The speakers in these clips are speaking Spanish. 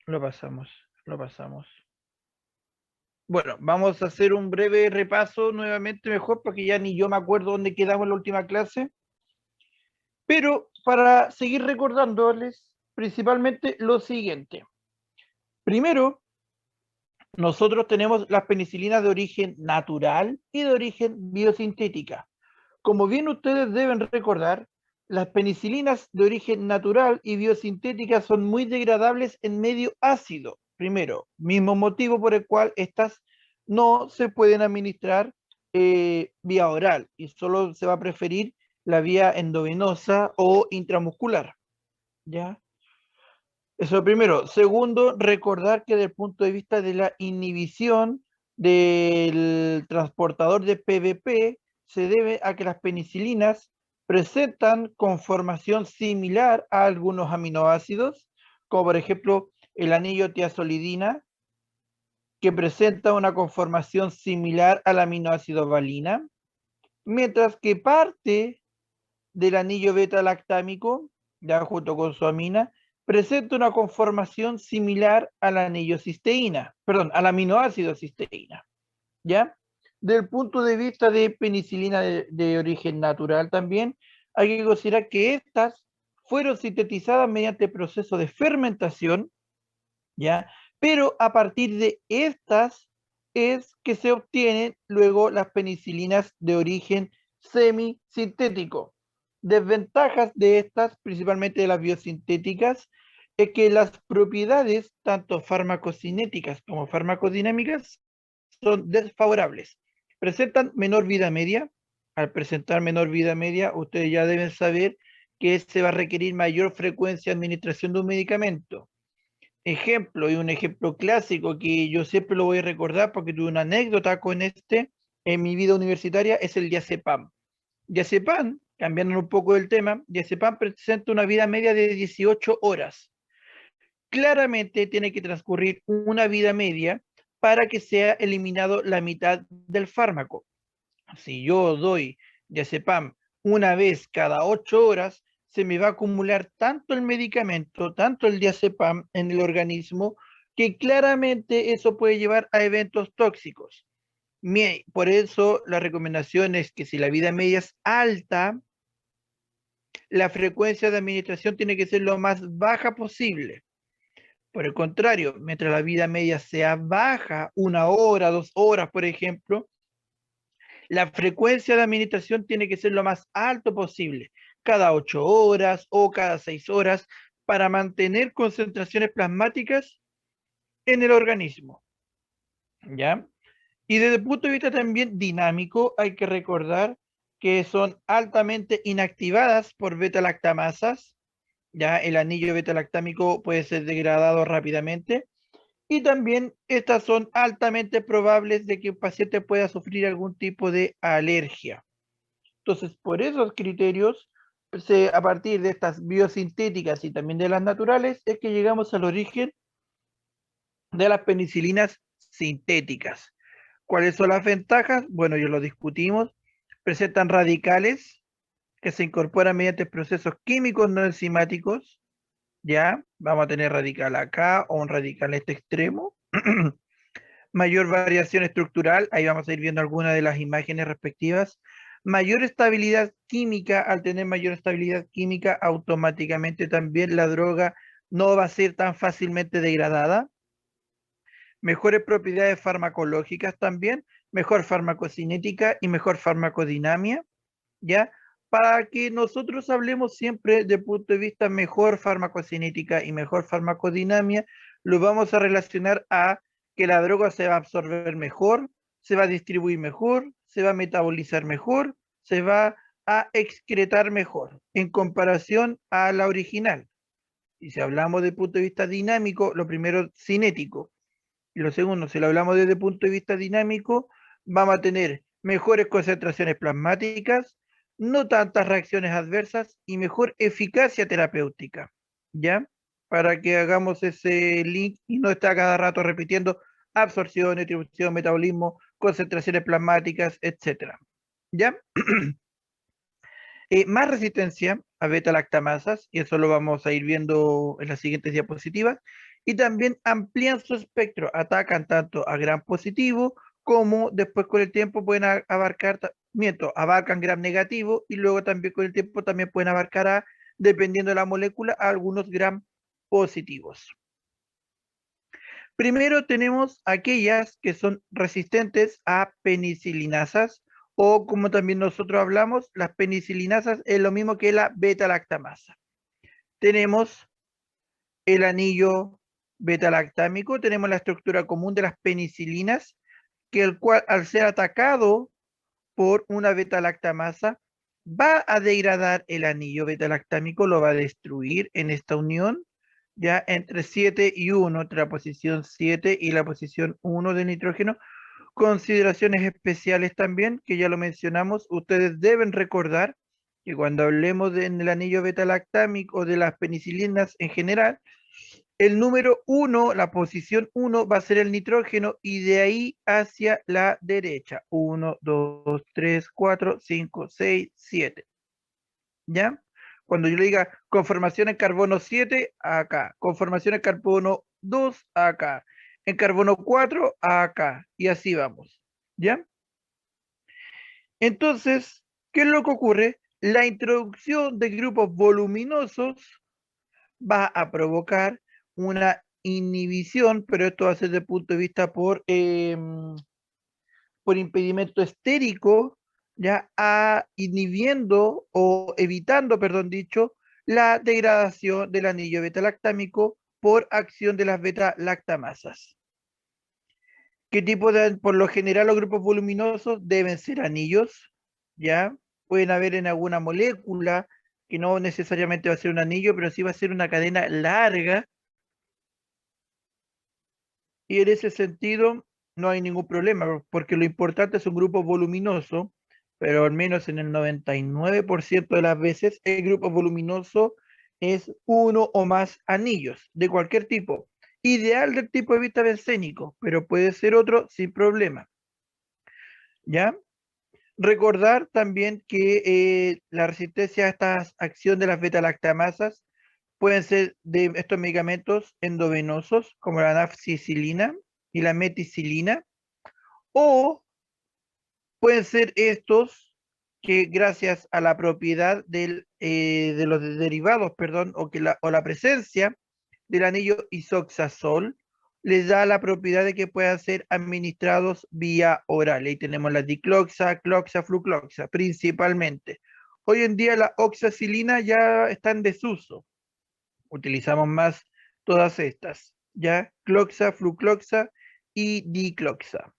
Lo pasamos, lo pasamos. Bueno, vamos a hacer un breve repaso nuevamente mejor, porque ya ni yo me acuerdo dónde quedamos en la última clase, pero para seguir recordándoles principalmente lo siguiente. Primero, nosotros tenemos las penicilinas de origen natural y de origen biosintética. Como bien ustedes deben recordar, las penicilinas de origen natural y biosintética son muy degradables en medio ácido. Primero, mismo motivo por el cual estas no se pueden administrar vía oral y solo se va a preferir la vía endovenosa o intramuscular. ¿Ya? Eso primero. Segundo, recordar que desde el punto de vista de la inhibición del transportador de PVP se debe a que las penicilinas presentan conformación similar a algunos aminoácidos, como por ejemplo el anillo tiazolidina, que presenta una conformación similar al aminoácido valina, mientras que parte del anillo beta-lactámico, ya junto con su amina, presenta una conformación similar al anillo cisteína, perdón, al aminoácido cisteína, ¿ya? Del punto de vista de penicilina de origen natural también, hay que considerar que estas fueron sintetizadas mediante proceso de fermentación, ¿ya? Pero a partir de estas es que se obtienen luego las penicilinas de origen semisintético. Desventajas de estas, principalmente de las biosintéticas, es que las propiedades, tanto farmacocinéticas como farmacodinámicas, son desfavorables. Presentan menor vida media. Al presentar menor vida media, ustedes ya deben saber que se va a requerir mayor frecuencia de administración de un medicamento. Ejemplo, y un ejemplo clásico que yo siempre lo voy a recordar porque tuve una anécdota con este en mi vida universitaria, es el diazepam. Diazepam, cambiando un poco del tema, diazepam presenta una vida media de 18 horas. Claramente tiene que transcurrir una vida media para que sea eliminado la mitad del fármaco. Si yo doy diazepam una vez cada 8 horas, se me va a acumular tanto el medicamento, tanto el diazepam en el organismo, que claramente eso puede llevar a eventos tóxicos. Por eso la recomendación es que si la vida media es alta, la frecuencia de administración tiene que ser lo más baja posible. Por el contrario, mientras la vida media sea baja, 1 hora, 2 horas, por ejemplo, la frecuencia de administración tiene que ser lo más alto posible, cada 8 horas o cada 6 horas, para mantener concentraciones plasmáticas en el organismo, ¿ya? Y desde el punto de vista también dinámico, hay que recordar que son altamente inactivadas por beta-lactamasas, ya el anillo beta-lactámico puede ser degradado rápidamente, y también estas son altamente probables de que un paciente pueda sufrir algún tipo de alergia. Entonces, por esos criterios, a partir de estas biosintéticas y también de las naturales, es que llegamos al origen de las penicilinas sintéticas. ¿Cuáles son las ventajas? Bueno, ya lo discutimos. Presentan radicales que se incorporan mediante procesos químicos no enzimáticos. Ya, vamos a tener radical acá o un radical en este extremo. Mayor variación estructural, ahí vamos a ir viendo algunas de las imágenes respectivas. Mayor estabilidad química, al tener mayor estabilidad química, automáticamente también la droga no va a ser tan fácilmente degradada. Mejores propiedades farmacológicas también, mejor farmacocinética y mejor farmacodinamia, ¿ya? Para que nosotros hablemos siempre de punto de vista mejor farmacocinética y mejor farmacodinamia, lo vamos a relacionar a que la droga se va a absorber mejor, se va a distribuir mejor, se va a metabolizar mejor, se va a excretar mejor en comparación a la original. Y si hablamos de punto de vista dinámico, lo primero cinético, y lo segundo, si lo hablamos desde el punto de vista dinámico, vamos a tener mejores concentraciones plasmáticas, no tantas reacciones adversas y mejor eficacia terapéutica, ¿ya? Para que hagamos ese link y no esté a cada rato repitiendo absorción, distribución, metabolismo, concentraciones plasmáticas, etcétera, ¿ya? Más resistencia a beta-lactamasas, y eso lo vamos a ir viendo en las siguientes diapositivas, y también amplían su espectro, atacan tanto a gram positivo como después con el tiempo pueden abarcar, abarcan gram negativo y luego también con el tiempo también pueden abarcar a, dependiendo de la molécula, a algunos gram positivos. Primero tenemos aquellas que son resistentes a penicilinasas o como también nosotros hablamos, las penicilinasas es lo mismo que la beta-lactamasa. Tenemos el anillo beta-lactámico, tenemos la estructura común de las penicilinas, que el cual al ser atacado por una beta-lactamasa va a degradar el anillo beta-lactámico, lo va a destruir en esta unión ya entre 7 y 1, entre la posición 7 y la posición 1 del nitrógeno. Consideraciones especiales también, que ya lo mencionamos, ustedes deben recordar que cuando hablemos del anillo beta-lactámico o de las penicilinas en general, el número 1, la posición 1 va a ser el nitrógeno y de ahí hacia la derecha. 1, 2, 3, 4, 5, 6, 7. ¿Ya? Cuando yo le diga conformación en carbono 7, acá. Conformación en carbono 2, acá. En carbono 4, acá. Y así vamos. ¿Ya? Entonces, ¿qué es lo que ocurre? La introducción de grupos voluminosos va a provocar una inhibición, pero esto va a ser desde el punto de vista por impedimento estérico, ya inhibiendo o evitando, perdón dicho, la degradación del anillo beta-lactámico por acción de las beta-lactamasas. ¿Qué tipo de, por lo general los grupos voluminosos deben ser anillos, ya? Pueden haber en alguna molécula, que no necesariamente va a ser un anillo, pero sí va a ser una cadena larga, y en ese sentido no hay ningún problema, porque lo importante es un grupo voluminoso, pero al menos en el 99% de las veces el grupo voluminoso es uno o más anillos de cualquier tipo. Ideal del tipo de vista bencénico, pero puede ser otro sin problema. ¿Ya? Recordar también que la resistencia a esta acción de las beta-lactamasas pueden ser de estos medicamentos endovenosos, como la nafcicilina y la meticilina, o pueden ser estos que gracias a la propiedad de los derivados, perdón, o la presencia del anillo isoxazol, les da la propiedad de que puedan ser administrados vía oral. Ahí tenemos la dicloxa, cloxa, flucloxa, principalmente. Hoy en día la oxacilina ya está en desuso. Utilizamos más todas estas, ¿ya? Cloxa, flucloxa y dicloxa.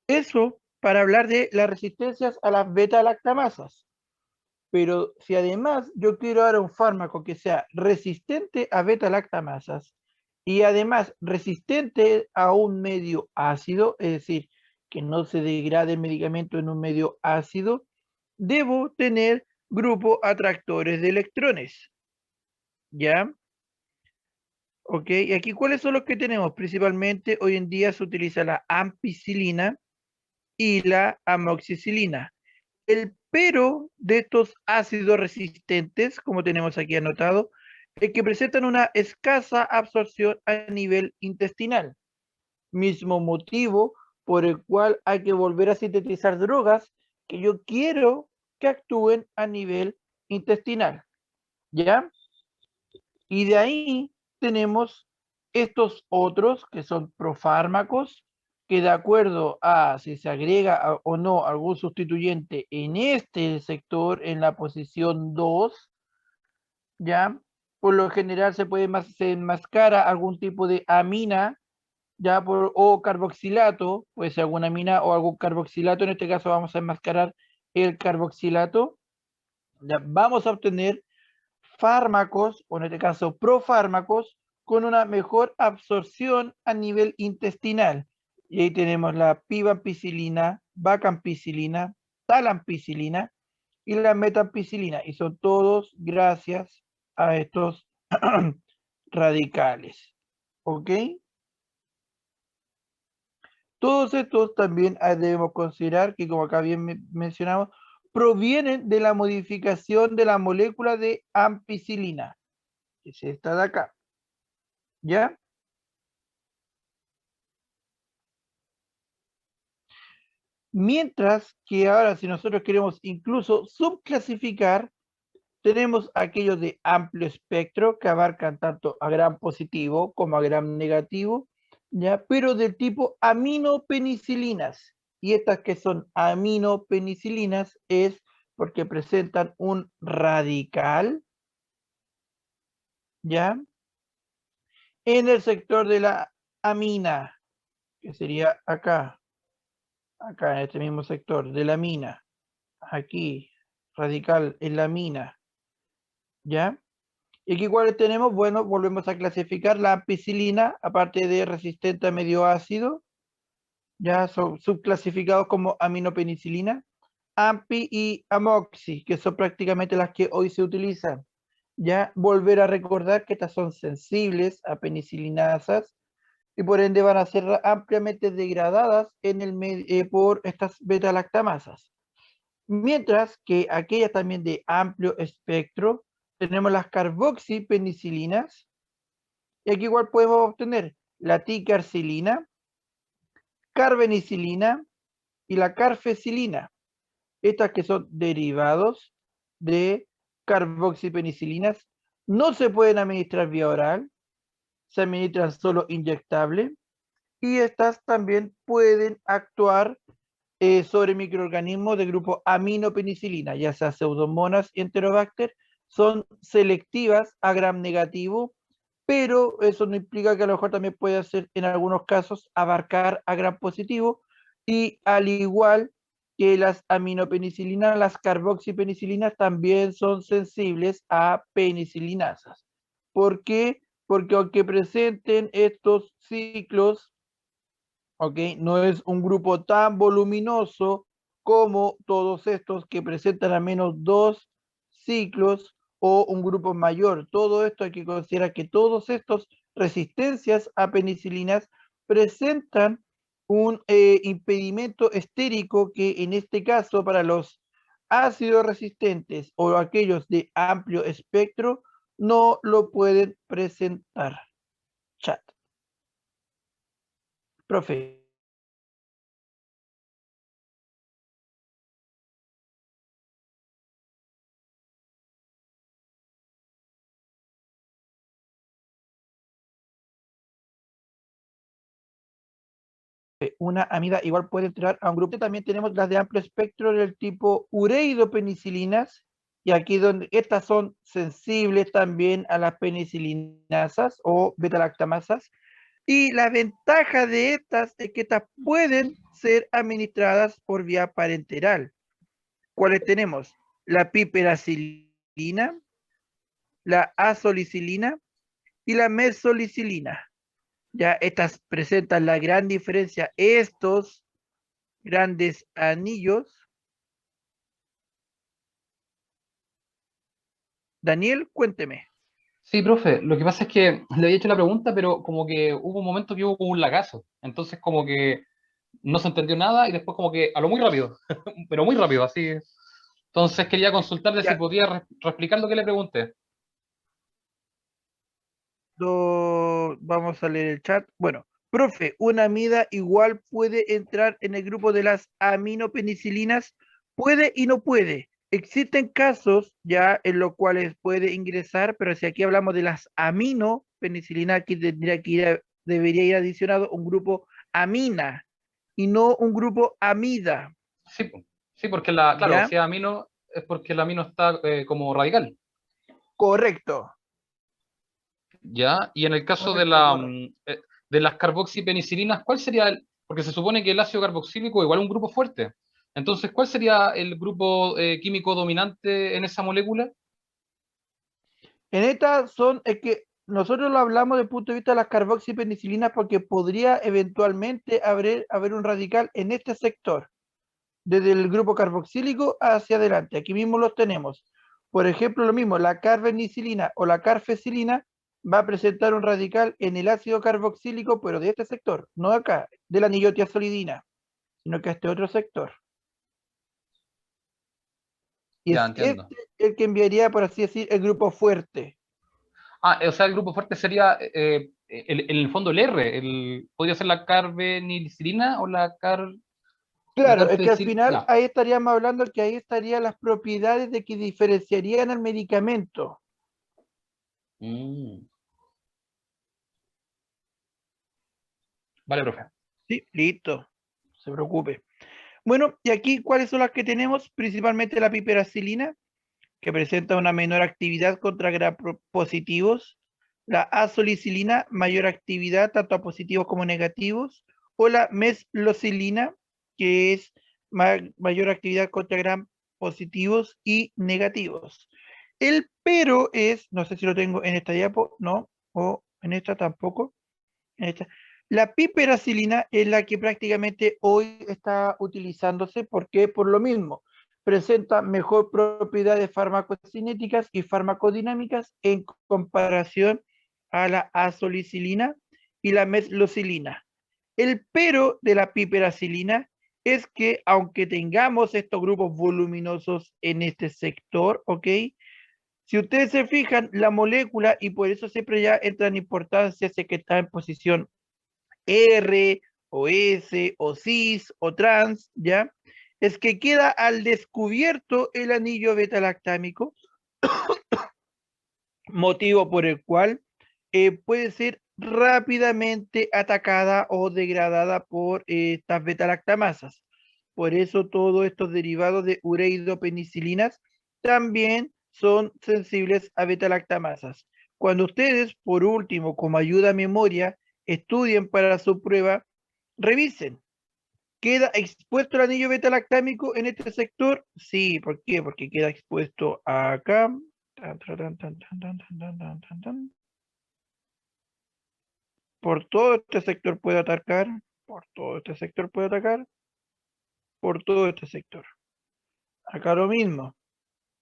Eso para hablar de las resistencias a las beta-lactamasas. Pero si además yo quiero dar un fármaco que sea resistente a beta-lactamasas y además resistente a un medio ácido, es decir, que no se degrade el medicamento en un medio ácido, debo tener grupo atractores de electrones. ¿Ya? Ok, y aquí ¿cuáles son los que tenemos? Principalmente hoy en día se utiliza la ampicilina y la amoxicilina. El pero de estos ácidos resistentes, como tenemos aquí anotado, es que presentan una escasa absorción a nivel intestinal. Mismo motivo por el cual hay que volver a sintetizar drogas que yo quiero que actúen a nivel intestinal. ¿Ya? Y de ahí tenemos estos otros que son profármacos, que de acuerdo a si se agrega o no algún sustituyente en este sector, en la posición 2, ya, por lo general se enmascara algún tipo de amina, ya, o carboxilato, puede ser alguna amina o algún carboxilato, en este caso vamos a enmascarar el carboxilato, ya, vamos a obtener fármacos, o en este caso profármacos, con una mejor absorción a nivel intestinal. Y ahí tenemos la pivampicilina, vacampicilina, talampicilina y la metampicilina. Y son todos gracias a estos radicales. ¿Ok? Todos estos también debemos considerar que, como acá bien mencionamos, provienen de la modificación de la molécula de ampicilina, que es esta de acá. ¿Ya? Mientras que ahora, si nosotros queremos incluso subclasificar, tenemos aquellos de amplio espectro que abarcan tanto a gram positivo como a gram negativo, ¿ya? Pero del tipo aminopenicilinas. Y estas que son aminopenicilinas es porque presentan un radical, ¿ya? En el sector de la amina, que sería acá, acá en este mismo sector de la amina, aquí, radical en la amina, ¿ya? ¿Y aquí cuáles tenemos? Bueno, volvemos a clasificar la ampicilina, aparte de resistente a medio ácido, ya son subclasificados como aminopenicilina, ampi y amoxi, que son prácticamente las que hoy se utilizan. Ya volver a recordar que estas son sensibles a penicilinasas y por ende van a ser ampliamente degradadas en por estas beta-lactamasas. Mientras que aquellas también de amplio espectro, tenemos las carboxipenicilinas, y aquí igual podemos obtener la ticarcilina, carbenicilina y la carfecilina. Estas que son derivados de carboxipenicilinas, no se pueden administrar vía oral, se administran solo inyectable, y estas también pueden actuar sobre microorganismos de grupo aminopenicilina, ya sea pseudomonas y enterobacter, son selectivas a gram negativo, pero eso no implica que a lo mejor también puede ser en algunos casos abarcar a gram positivo, y al igual que las aminopenicilinas, las carboxipenicilinas también son sensibles a penicilinasas. ¿Por qué? Porque aunque presenten estos ciclos, ¿ok? No es un grupo tan voluminoso como todos estos que presentan al menos 2 ciclos o un grupo mayor. Todo esto hay que considerar que todos estos resistencias a penicilinas presentan un impedimento estérico que en este caso para los ácidos resistentes o aquellos de amplio espectro no lo pueden presentar. Chat. Profe. Una amida igual puede entrar a un grupo. También tenemos las de amplio espectro del tipo ureidopenicilinas, y aquí donde estas son sensibles también a las penicilinasas o betalactamasas. Y la ventaja de estas es que estas pueden ser administradas por vía parenteral. ¿Cuáles tenemos? La piperacilina, la azolicilina y la mesolicilina. Ya estas presentan la gran diferencia. Estos grandes anillos. Daniel, cuénteme. Sí, profe, lo que pasa es que le había hecho la pregunta, pero como que hubo un momento que hubo como un lagazo. Entonces como que no se entendió nada y después como que a lo muy rápido, pero muy rápido, así. Entonces quería consultarle si Ya, podía reexplicar lo que le pregunté. vamos a leer el chat. Bueno, profe, una amida igual puede entrar en el grupo de las aminopenicilinas, puede y no puede. Existen casos ya en los cuales puede ingresar, pero si aquí hablamos de las aminopenicilinas, aquí tendría que debería ir adicionado un grupo amina y no un grupo amida, Sí, sí, porque claro, ¿ya? si es amino es porque el amino está como radical. Correcto, ¿Ya? Y en el caso de correcto, correcto. de las carboxipenicilinas, ¿cuál sería porque se supone que el ácido carboxílico igual es un grupo fuerte. Entonces, ¿cuál sería el grupo químico dominante en esa molécula? En estas son, es que nosotros lo hablamos desde el punto de vista de las carboxipenicilinas porque podría eventualmente haber un radical en este sector, desde el grupo carboxílico hacia adelante. Aquí mismo los tenemos. Por ejemplo, lo mismo, la carbenicilina o la carfecilina va a presentar un radical en el ácido carboxílico, pero de este sector, no acá, de la niotiazolidina, sino que a este otro sector. Y Ya es entiendo. este el que enviaría, por así decir, el grupo fuerte. Ah, o sea, el grupo fuerte sería en el fondo el R, podría ser la carbenilcilina o la Claro, es que al carpecil, final ya. ahí estaríamos hablando que ahí estarían las propiedades de que diferenciarían al medicamento. Mm. Vale, profe. Sí, listo, no se preocupe. Bueno, y aquí, ¿cuáles son las que tenemos? Principalmente la piperacilina, que presenta una menor actividad contra gram positivos, la azolicilina, mayor actividad tanto a positivos como negativos, o la meslocilina, que es mayor actividad contra gram positivos y negativos. El pero es, no sé si lo tengo en esta diapo, no, o en esta tampoco, en esta. La piperacilina es la que prácticamente hoy está utilizándose, porque por lo mismo presenta mejor propiedades farmacocinéticas y farmacodinámicas en comparación a la azolicilina y la meslocilina. El pero de la piperacilina es que aunque tengamos estos grupos voluminosos en este sector, ¿ok? Si ustedes se fijan, la molécula, y por eso siempre ya entra en importancia, sé que está en posición R o S o cis o trans, ¿ya? Es que queda al descubierto el anillo beta-lactámico, motivo por el cual puede ser rápidamente atacada o degradada por estas beta-lactamasas. Por eso todos estos derivados de ureidopenicilinas también son sensibles a beta-lactamasas. Cuando ustedes, por último, como ayuda a memoria, estudien para su prueba, revisen. ¿Queda expuesto el anillo beta-lactámico en este sector? Sí, ¿por qué? Porque queda expuesto acá. Por todo este sector puede atacar, por todo este sector puede atacar, por todo este sector. Acá lo mismo,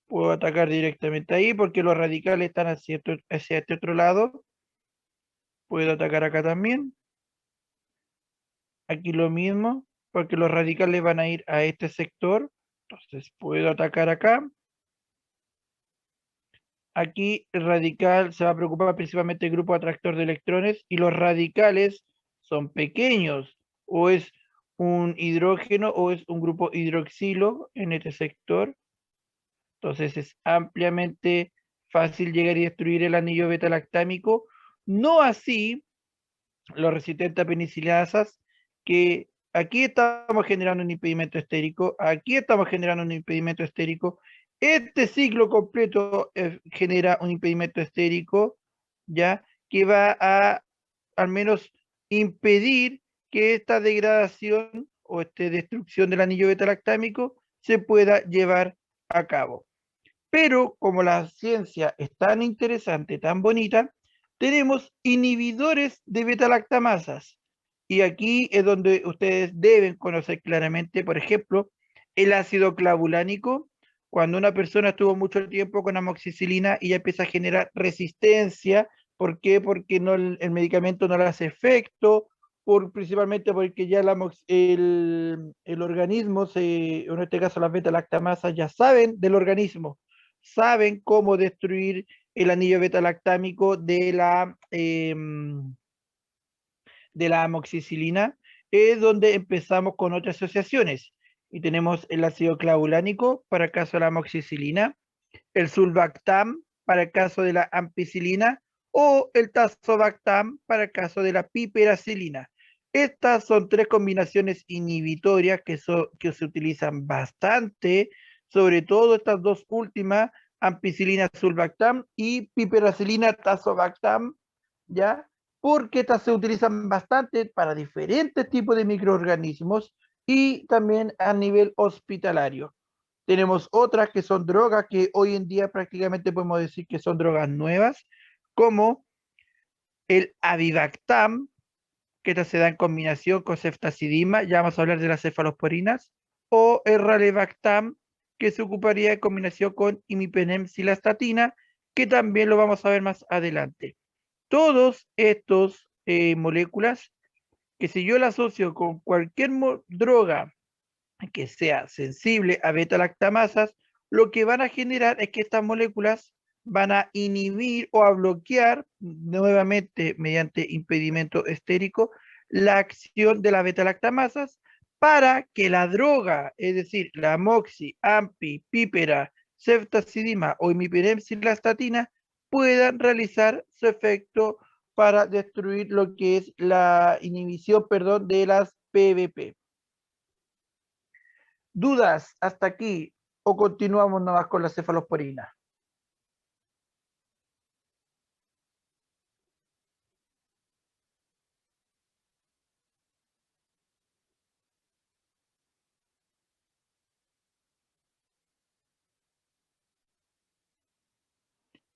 puedo atacar directamente ahí porque los radicales están hacia este otro lado. Puedo atacar acá también. Aquí lo mismo, porque los radicales van a ir a este sector. Entonces puedo atacar acá. Aquí el radical se va a preocupar principalmente del grupo atractor de electrones y los radicales son pequeños, o es un hidrógeno o es un grupo hidroxilo en este sector. Entonces es ampliamente fácil llegar y destruir el anillo beta-lactámico. No así los resistentes a penicilinasas, que aquí estamos generando un impedimento estérico, aquí estamos generando un impedimento estérico, este ciclo completo genera un impedimento estérico, ya, que va a al menos impedir que esta degradación o esta destrucción del anillo beta-lactámico se pueda llevar a cabo. Pero como la ciencia es tan interesante, tan bonita, tenemos inhibidores de beta-lactamasas. Y aquí es donde ustedes deben conocer claramente, por ejemplo, el ácido clavulánico. Cuando una persona estuvo mucho tiempo con amoxicilina y ya empieza a generar resistencia, ¿por qué? Porque no, el medicamento no le hace efecto, principalmente porque ya el organismo, en este caso las beta-lactamasas, ya saben del organismo, saben cómo destruir el anillo beta-lactámico de la amoxicilina, es donde empezamos con otras asociaciones. Y tenemos el ácido clavulánico para el caso de la amoxicilina, el sulbactam para el caso de la ampicilina o el tazobactam para el caso de la piperacilina. Estas son tres combinaciones inhibitorias que se utilizan bastante, sobre todo estas dos últimas, ampicilina sulbactam y piperacilina tazobactam, ¿ya? Porque estas se utilizan bastante para diferentes tipos de microorganismos y también a nivel hospitalario. Tenemos otras que son drogas que hoy en día prácticamente podemos decir que son drogas nuevas, como el avibactam, que esta se da en combinación con ceftazidima, ya vamos a hablar de las cefalosporinas, o el ralebactam, que se ocuparía en combinación con imipenem cilastatina, que también lo vamos a ver más adelante. Todos estos moléculas, que si yo la asocio con cualquier droga que sea sensible a beta-lactamasas, lo que van a generar es que estas moléculas van a inhibir o a bloquear nuevamente mediante impedimento estérico la acción de las beta-lactamasas para que la droga, es decir, la amoxi, ampi, pípera, ceftazidima o imipenem-cilastatina puedan realizar su efecto para destruir lo que es la inhibición, perdón, de las PBP. ¿Dudas hasta aquí o continuamos nada más con la cefalosporina?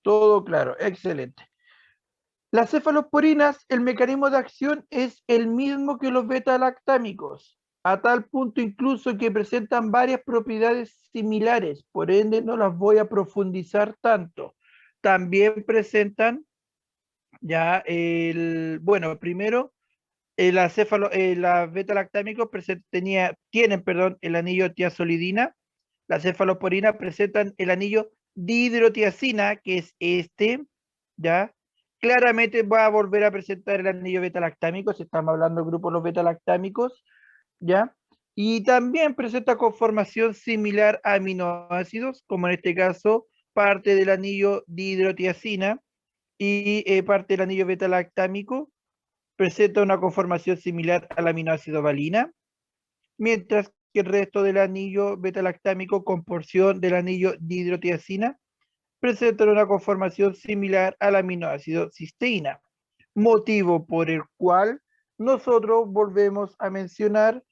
Todo claro, excelente. Las cefalosporinas, el mecanismo de acción es el mismo que los beta-lactámicos, a tal punto incluso que presentan varias propiedades similares, por ende no las voy a profundizar tanto. También presentan ya bueno, primero, las beta-lactámicos tienen, perdón, el anillo tiazolidina. Las cefalosporinas presentan el anillo dihidrotiazina, que es este, ¿ya? Claramente va a volver a presentar el anillo beta-lactámico, si estamos hablando del grupo de los beta-lactámicos, ¿ya? Y también presenta conformación similar a aminoácidos, como en este caso parte del anillo dihidrotiazina y parte del anillo beta-lactámico presenta una conformación similar al aminoácido valina, mientras que el resto del anillo beta-lactámico con porción del anillo dihidrotiazina presentan una conformación similar al aminoácido cisteína, motivo por el cual nosotros volvemos a mencionar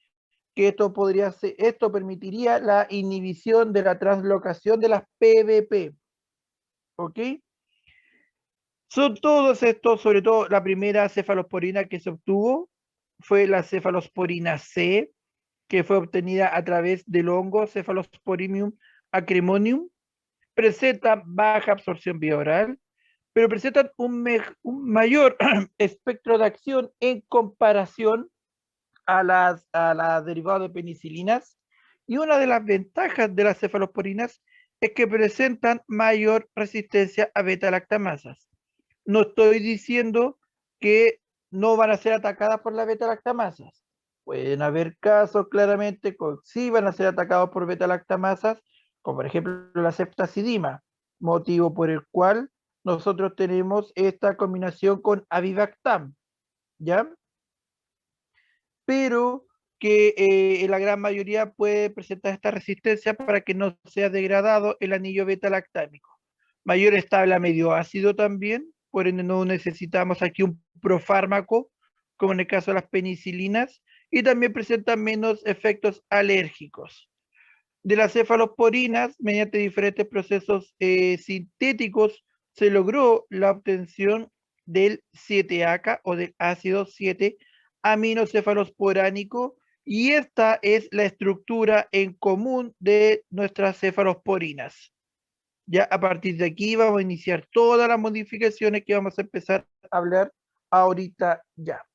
que esto permitiría la inhibición de la translocación de las PBP, ¿ok? Son todos estos, sobre todo la primera cefalosporina que se obtuvo fue la cefalosporina C, que fue obtenida a través del hongo Cephalosporidium acremonium. Presenta baja absorción vía oral, pero presentan un mayor espectro de acción en comparación a las derivadas de penicilinas. Y una de las ventajas de las cefalosporinas es que presentan mayor resistencia a beta-lactamasas. No estoy diciendo que no van a ser atacadas por las beta-lactamasas. Pueden haber casos claramente que sí van a ser atacados por beta-lactamasas, como por ejemplo la ceftazidima, motivo por el cual nosotros tenemos esta combinación con avibactam, ¿ya? Pero que en la gran mayoría puede presentar esta resistencia para que no sea degradado el anillo beta-lactámico. Mayor estable a medio ácido también, por ende no necesitamos aquí un profármaco, como en el caso de las penicilinas, y también presenta menos efectos alérgicos. De las cefalosporinas, mediante diferentes procesos sintéticos, se logró la obtención del 7-ACA o del ácido 7 aminocefalosporánico, y esta es la estructura en común de nuestras cefalosporinas. Ya a partir de aquí vamos a iniciar todas las modificaciones que vamos a empezar a hablar ahorita ya.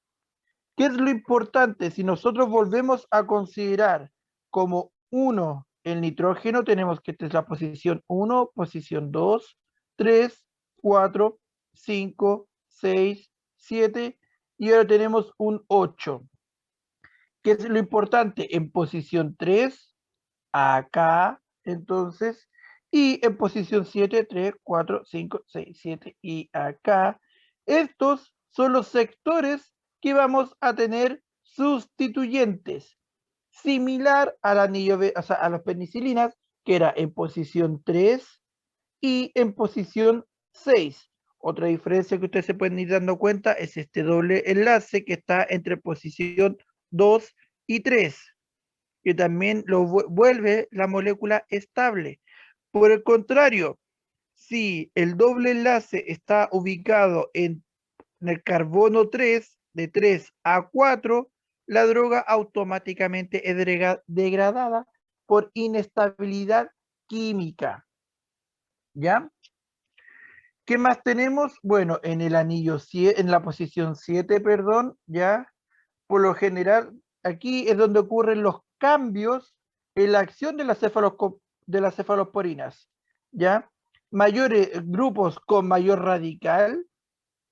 ¿Qué es lo importante? Si nosotros volvemos a considerar como 1 el nitrógeno, tenemos que esta es la posición 1, posición 2, 3, 4, 5, 6, 7 y ahora tenemos un 8. ¿Qué es lo importante? En posición 3, acá, entonces, y en posición 7, 3, 4, 5, 6, 7 y acá. Estos son los sectores que vamos a tener sustituyentes, similar al anillo, o sea, a las penicilinas, que era en posición 3 y en posición 6. Otra diferencia que ustedes se pueden ir dando cuenta es este doble enlace que está entre posición 2 y 3, que también lo vuelve la molécula estable. Por el contrario, si el doble enlace está ubicado en el carbono 3, de 3 a 4, la droga automáticamente es degradada por inestabilidad química. ¿Ya? ¿Qué más tenemos? Bueno, en el anillo 7, en la posición 7, perdón, ya, por lo general, aquí es donde ocurren los cambios en la acción de de las cefalosporinas, ¿ya? Mayores grupos con mayor radical,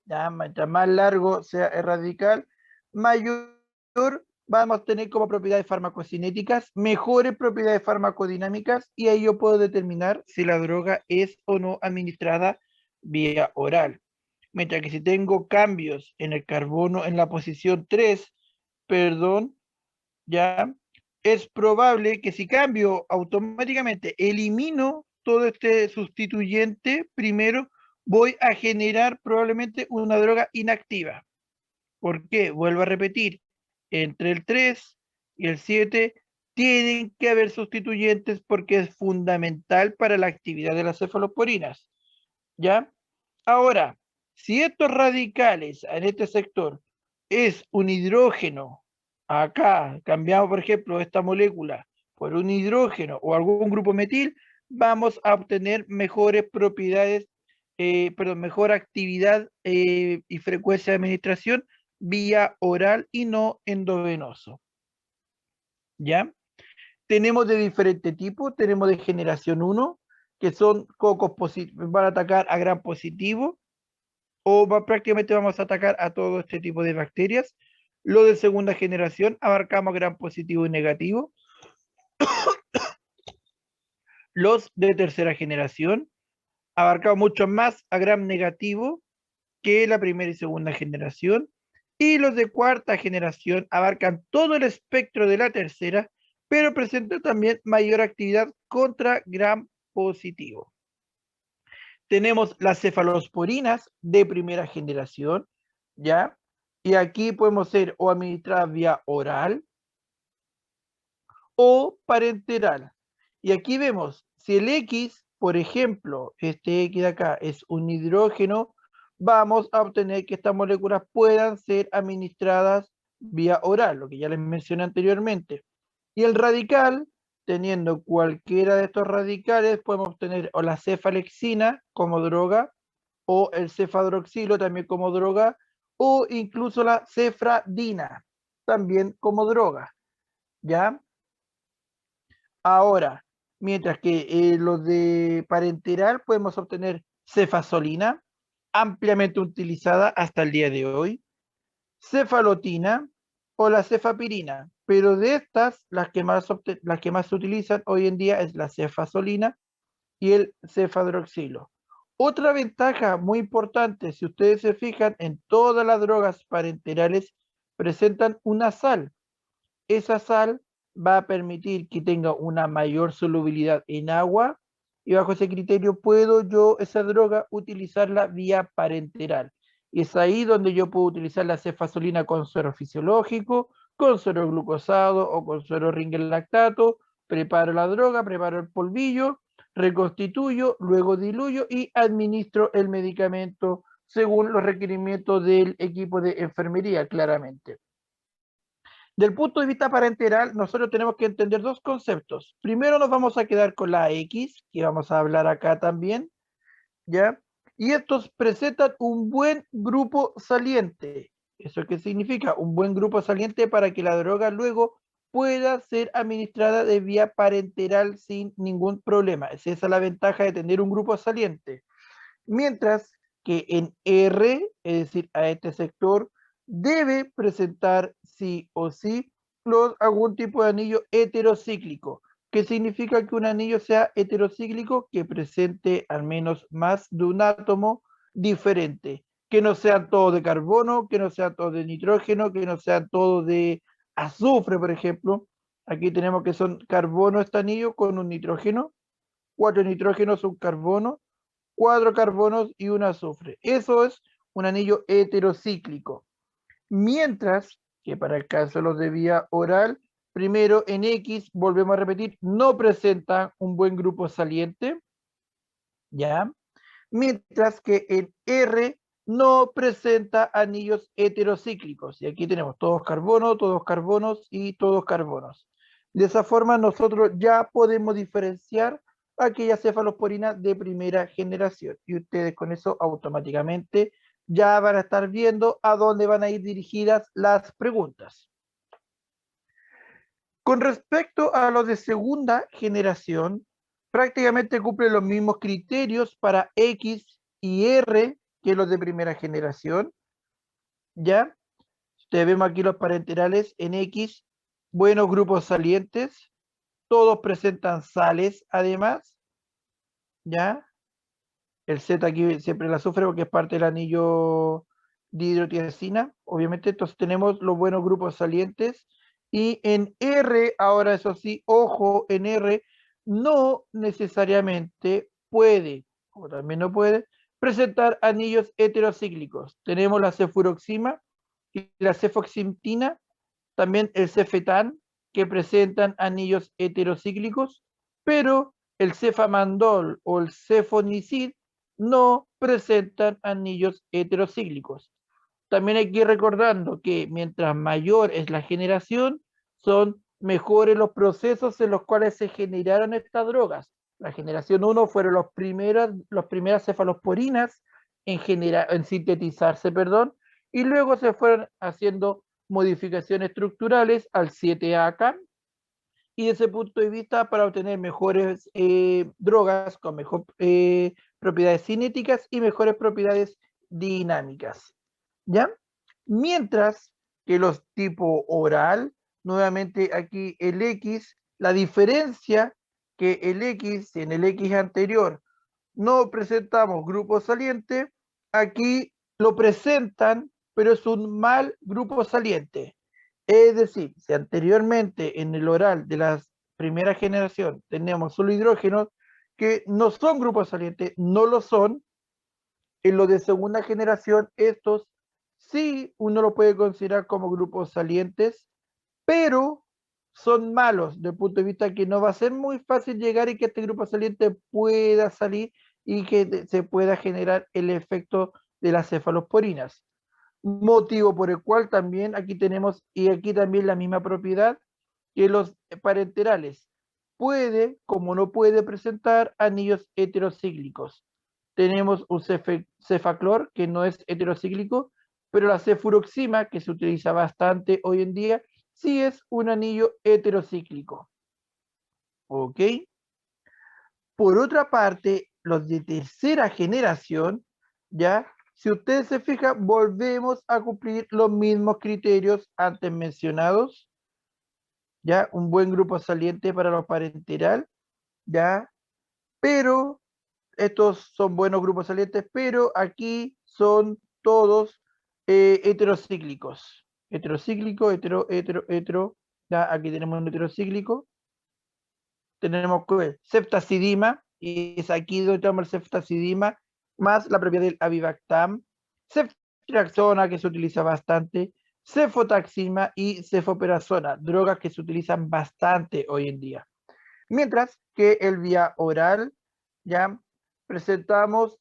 ya, mientras más largo sea el radical, mayor vamos a tener como propiedades farmacocinéticas, mejores propiedades farmacodinámicas, y ahí yo puedo determinar si la droga es o no administrada vía oral. Mientras que si tengo cambios en el carbono en la posición 3, perdón, ya, es probable que si cambio automáticamente, elimino todo este sustituyente, primero voy a generar probablemente una droga inactiva. ¿Por qué? Vuelvo a repetir, entre el 3 y el 7 tienen que haber sustituyentes porque es fundamental para la actividad de las cefalosporinas, ¿ya? Ahora, si estos radicales en este sector es un hidrógeno, acá cambiamos por ejemplo esta molécula por un hidrógeno o algún grupo metil, vamos a obtener mejores propiedades, perdón, mejor actividad y frecuencia de administración vía oral y no endovenoso. ¿Ya? Tenemos de diferente tipo, tenemos de generación 1, que son cocos van a atacar a gram positivo, o prácticamente vamos a atacar a todo este tipo de bacterias. Lo de segunda generación abarcamos gram positivo y negativo. Los de tercera generación abarcamos mucho más a gram negativo que la primera y segunda generación. Y los de cuarta generación abarcan todo el espectro de la tercera, pero presentan también mayor actividad contra gram positivo. Tenemos las cefalosporinas de primera generación, ¿ya? Y aquí podemos ser o administradas vía oral o parenteral. Y aquí vemos, si el X, por ejemplo, este X de acá es un hidrógeno, vamos a obtener que estas moléculas puedan ser administradas vía oral, lo que ya les mencioné anteriormente. Y el radical, teniendo cualquiera de estos radicales, podemos obtener o la cefalexina como droga, o el cefadroxilo también como droga, o incluso la cefradina también como droga, ¿ya? Ahora, mientras que los de parenteral podemos obtener cefasolina, ampliamente utilizada hasta el día de hoy, cefalotina o la cefapirina, pero de estas, las que más se utilizan hoy en día es la cefasolina y el cefadroxilo. Otra ventaja muy importante, si ustedes se fijan, en todas las drogas parenterales presentan una sal. Esa sal va a permitir que tenga una mayor solubilidad en agua, y bajo ese criterio puedo yo esa droga utilizarla vía parenteral. Y es ahí donde yo puedo utilizar la cefasolina con suero fisiológico, con suero glucosado o con suero ringel lactato. Preparo la droga, preparo el polvillo, reconstituyo, luego diluyo y administro el medicamento según los requerimientos del equipo de enfermería, claramente. Del punto de vista parenteral, nosotros tenemos que entender dos conceptos. Primero nos vamos a quedar con la X, que vamos a hablar acá también, ¿ya? Y estos presentan un buen grupo saliente. ¿Eso qué significa? Un buen grupo saliente para que la droga luego pueda ser administrada de vía parenteral sin ningún problema. Esa es la ventaja de tener un grupo saliente. Mientras que en R, es decir, a este sector, debe presentar sí o sí algún tipo de anillo heterocíclico. ¿Qué significa que un anillo sea heterocíclico? Que presente al menos más de un átomo diferente. Que no sean todos de carbono, que no sean todos de nitrógeno, que no sean todos de azufre, por ejemplo. Aquí tenemos que son carbono este anillo con un nitrógeno, 4 nitrógenos, un carbono, 4 carbonos y un azufre. Eso es un anillo heterocíclico. Mientras que para el caso de los de vía oral, primero en X, volvemos a repetir, no presenta un buen grupo saliente, ¿ya? Mientras que en R no presenta anillos heterocíclicos. Y aquí tenemos todos carbonos y todos carbonos. De esa forma nosotros ya podemos diferenciar aquellas cefalosporinas de primera generación. Y ustedes con eso automáticamente ya van a estar viendo a dónde van a ir dirigidas las preguntas. Con respecto a los de segunda generación, prácticamente cumplen los mismos criterios para X y R que los de primera generación. ¿Ya? Ustedes vemos aquí los parenterales en X, buenos grupos salientes, todos presentan sales además, ¿ya? El Z aquí siempre la sufre porque es parte del anillo dihidrotiazina, obviamente. Entonces tenemos los buenos grupos salientes. Y en R, ahora eso sí, ojo, en R no necesariamente puede, o también no puede, presentar anillos heterocíclicos. Tenemos la cefuroxima y la cefoximtina, también el cefetán, que presentan anillos heterocíclicos, pero el cefamandol o el cefonicid no presentan anillos heterocíclicos. También hay que ir recordando que mientras mayor es la generación, son mejores los procesos en los cuales se generaron estas drogas. La generación 1 fueron las primeras cefalosporinas en sintetizarse, perdón, y luego se fueron haciendo modificaciones estructurales al 7-ACA, y desde ese punto de vista para obtener mejores drogas con mejores propiedades cinéticas y mejores propiedades dinámicas. ¿Ya? Mientras que los tipo oral, nuevamente aquí el X, la diferencia que el X, en el X anterior no presentamos grupo saliente, aquí lo presentan, pero es un mal grupo saliente. Es decir, si anteriormente en el oral de la primera generación tenemos solo hidrógenos que no son grupos salientes, no lo son, en los de segunda generación estos sí uno lo puede considerar como grupos salientes, pero son malos desde el punto de vista que no va a ser muy fácil llegar y que este grupo saliente pueda salir y que se pueda generar el efecto de las cefalosporinas. Motivo por el cual también aquí tenemos, y aquí también la misma propiedad, que los parenterales puede, como no puede presentar anillos heterocíclicos. Tenemos un cefaclor que no es heterocíclico, pero la cefuroxima, que se utiliza bastante hoy en día, sí es un anillo heterocíclico. ¿Ok? Por otra parte, los de tercera generación, ¿ya? Si ustedes se fijan, volvemos a cumplir los mismos criterios antes mencionados, ¿ya? Un buen grupo saliente para los parenteral, ¿ya? Pero estos son buenos grupos salientes, pero aquí son todos heterocíclicos. Heterocíclico, hetero, ¿ya? Aquí tenemos un heterocíclico. Tenemos ceftazidima, y es aquí donde tenemos el ceftazidima, más la propiedad del avibactam, ceftriaxona, que se utiliza bastante, cefotaxima y cefoperazona, drogas que se utilizan bastante hoy en día. Mientras que el vía oral, ya presentamos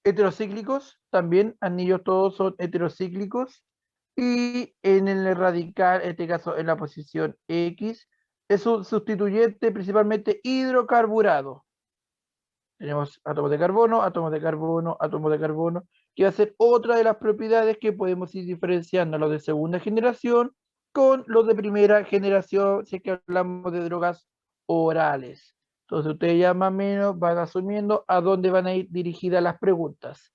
heterocíclicos, también anillos todos son heterocíclicos, y en el radical, en este caso en la posición X, es un sustituyente principalmente hidrocarburado. Tenemos átomos de carbono, átomos de carbono, átomos de carbono, que va a ser otra de las propiedades que podemos ir diferenciando a los de segunda generación con los de primera generación, si es que hablamos de drogas orales. Entonces ustedes ya más o menos van asumiendo a dónde van a ir dirigidas las preguntas.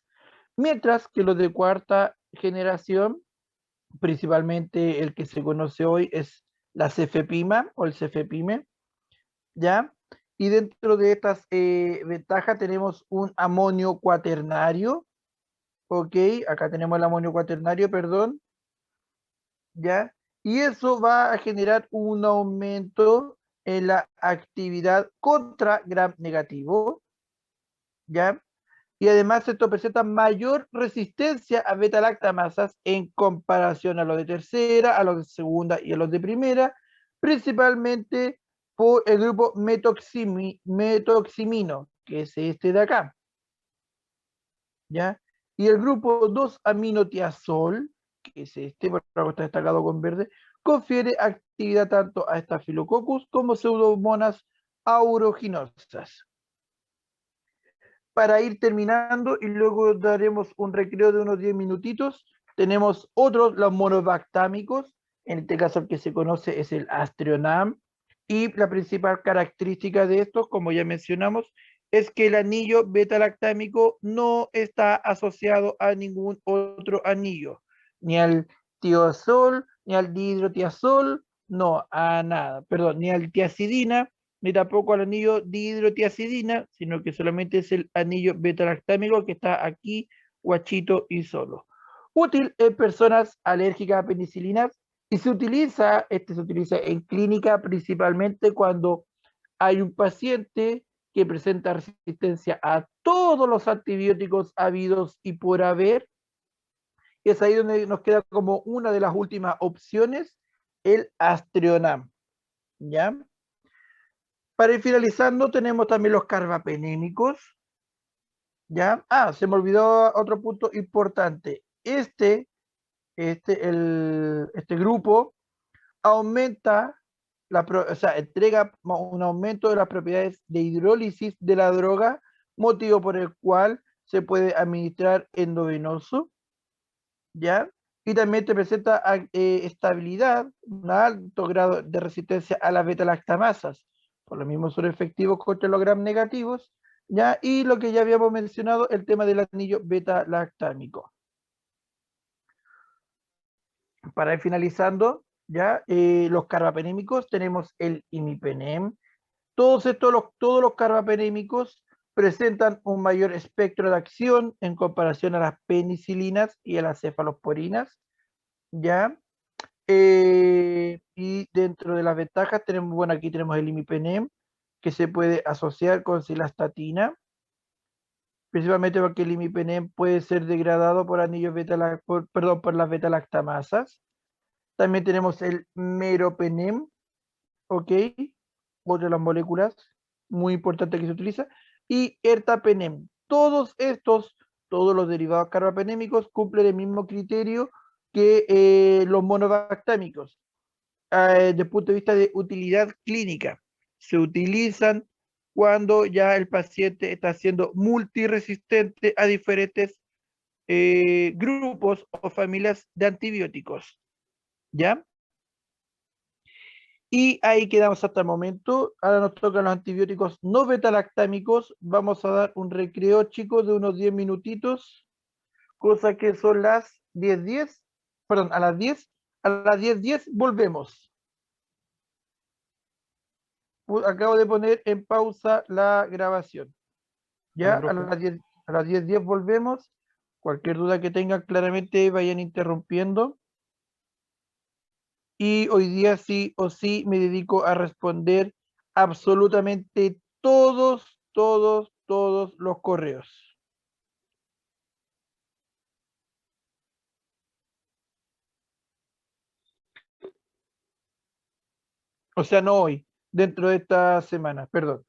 Mientras que los de cuarta generación, principalmente el que se conoce hoy es la cefepima o el cefepime, ¿ya? Y dentro de estas ventajas tenemos un amonio cuaternario, ¿ok? Acá tenemos el amonio cuaternario, perdón, ¿ya? Y eso va a generar un aumento en la actividad contra gram negativo, ¿ya? Y además esto presenta mayor resistencia a beta-lactamasas en comparación a los de tercera, a los de segunda y a los de primera, principalmente por el grupo metoximino, que es este de acá, ¿ya? Y el grupo 2-aminotiazol, que es este, por algo está destacado con verde, confiere actividad tanto a Staphylococcus como Pseudomonas aeruginosa. Para ir terminando y luego daremos un recreo de unos 10 minutitos, tenemos otros, los monobactámicos, en este caso el que se conoce es el Astrionam, y la principal característica de estos, como ya mencionamos, es que el anillo beta-lactámico no está asociado a ningún otro anillo, ni al tiazol, ni al dihidrotiazol, no, a nada, perdón, ni al tiacidina, ni tampoco al anillo dihidrotiacidina, sino que solamente es el anillo beta-lactámico que está aquí, guachito y solo. Útil en personas alérgicas a penicilinas y este se utiliza en clínica principalmente cuando hay un paciente que presenta resistencia a todos los antibióticos habidos y por haber. Y es ahí donde nos queda como una de las últimas opciones el Astrionam, ¿ya? Para ir finalizando, tenemos también los carbapenémicos, ¿ya? Ah, se me olvidó otro punto importante. Este grupo aumenta, o sea, entrega un aumento de las propiedades de hidrólisis de la droga, motivo por el cual se puede administrar endovenoso, ¿ya? Y también te presenta estabilidad, un alto grado de resistencia a las beta-lactamasas. Por lo mismo son efectivos contra los gram negativos, ¿ya? Y lo que ya habíamos mencionado, el tema del anillo beta-lactámico. Para ir finalizando, ¿ya? Los carbapenémicos, tenemos el imipenem. Todos los carbapenémicos presentan un mayor espectro de acción en comparación a las penicilinas y a las cefalosporinas, ¿ya? Y dentro de las ventajas tenemos, bueno, aquí tenemos el imipenem, que se puede asociar con cilastatina, principalmente porque el imipenem puede ser degradado por anillos por las beta-lactamasas. También tenemos el meropenem, ¿ok? Otra de las moléculas muy importante que se utiliza, y ertapenem. Todos los derivados carbapenémicos cumplen el mismo criterio que los monobactámicos desde el punto de vista de utilidad clínica. Se utilizan cuando ya el paciente está siendo multiresistente a diferentes grupos o familias de antibióticos, ¿ya? Y ahí quedamos hasta el momento. Ahora nos tocan los antibióticos no beta-lactámicos. Vamos a dar un recreo, chicos, de unos 10 minutitos, cosa que son las 10:10. Perdón, a las 10. A las 10:10 volvemos. Acabo de poner en pausa la grabación. Vale, Ya, profe. a las 10:10 volvemos. Cualquier duda que tengan, claramente vayan interrumpiendo. Y hoy día sí o sí me dedico a responder absolutamente todos los correos. O sea, no hoy, dentro de esta semana, perdón.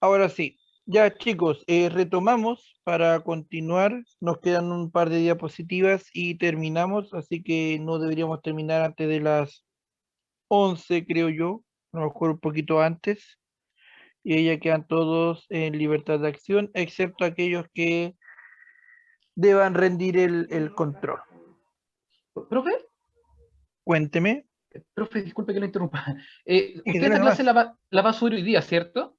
Ahora sí, ya chicos, retomamos para continuar. Nos quedan un par de diapositivas y terminamos, así que no deberíamos terminar antes de las 11, creo yo, a lo mejor un poquito antes. Y ahí ya quedan todos en libertad de acción, excepto aquellos que deban rendir el control. Profe, Cuénteme. profe, disculpe que lo interrumpa. Y Usted dele esta clase nomás. la va a subir hoy día, ¿cierto?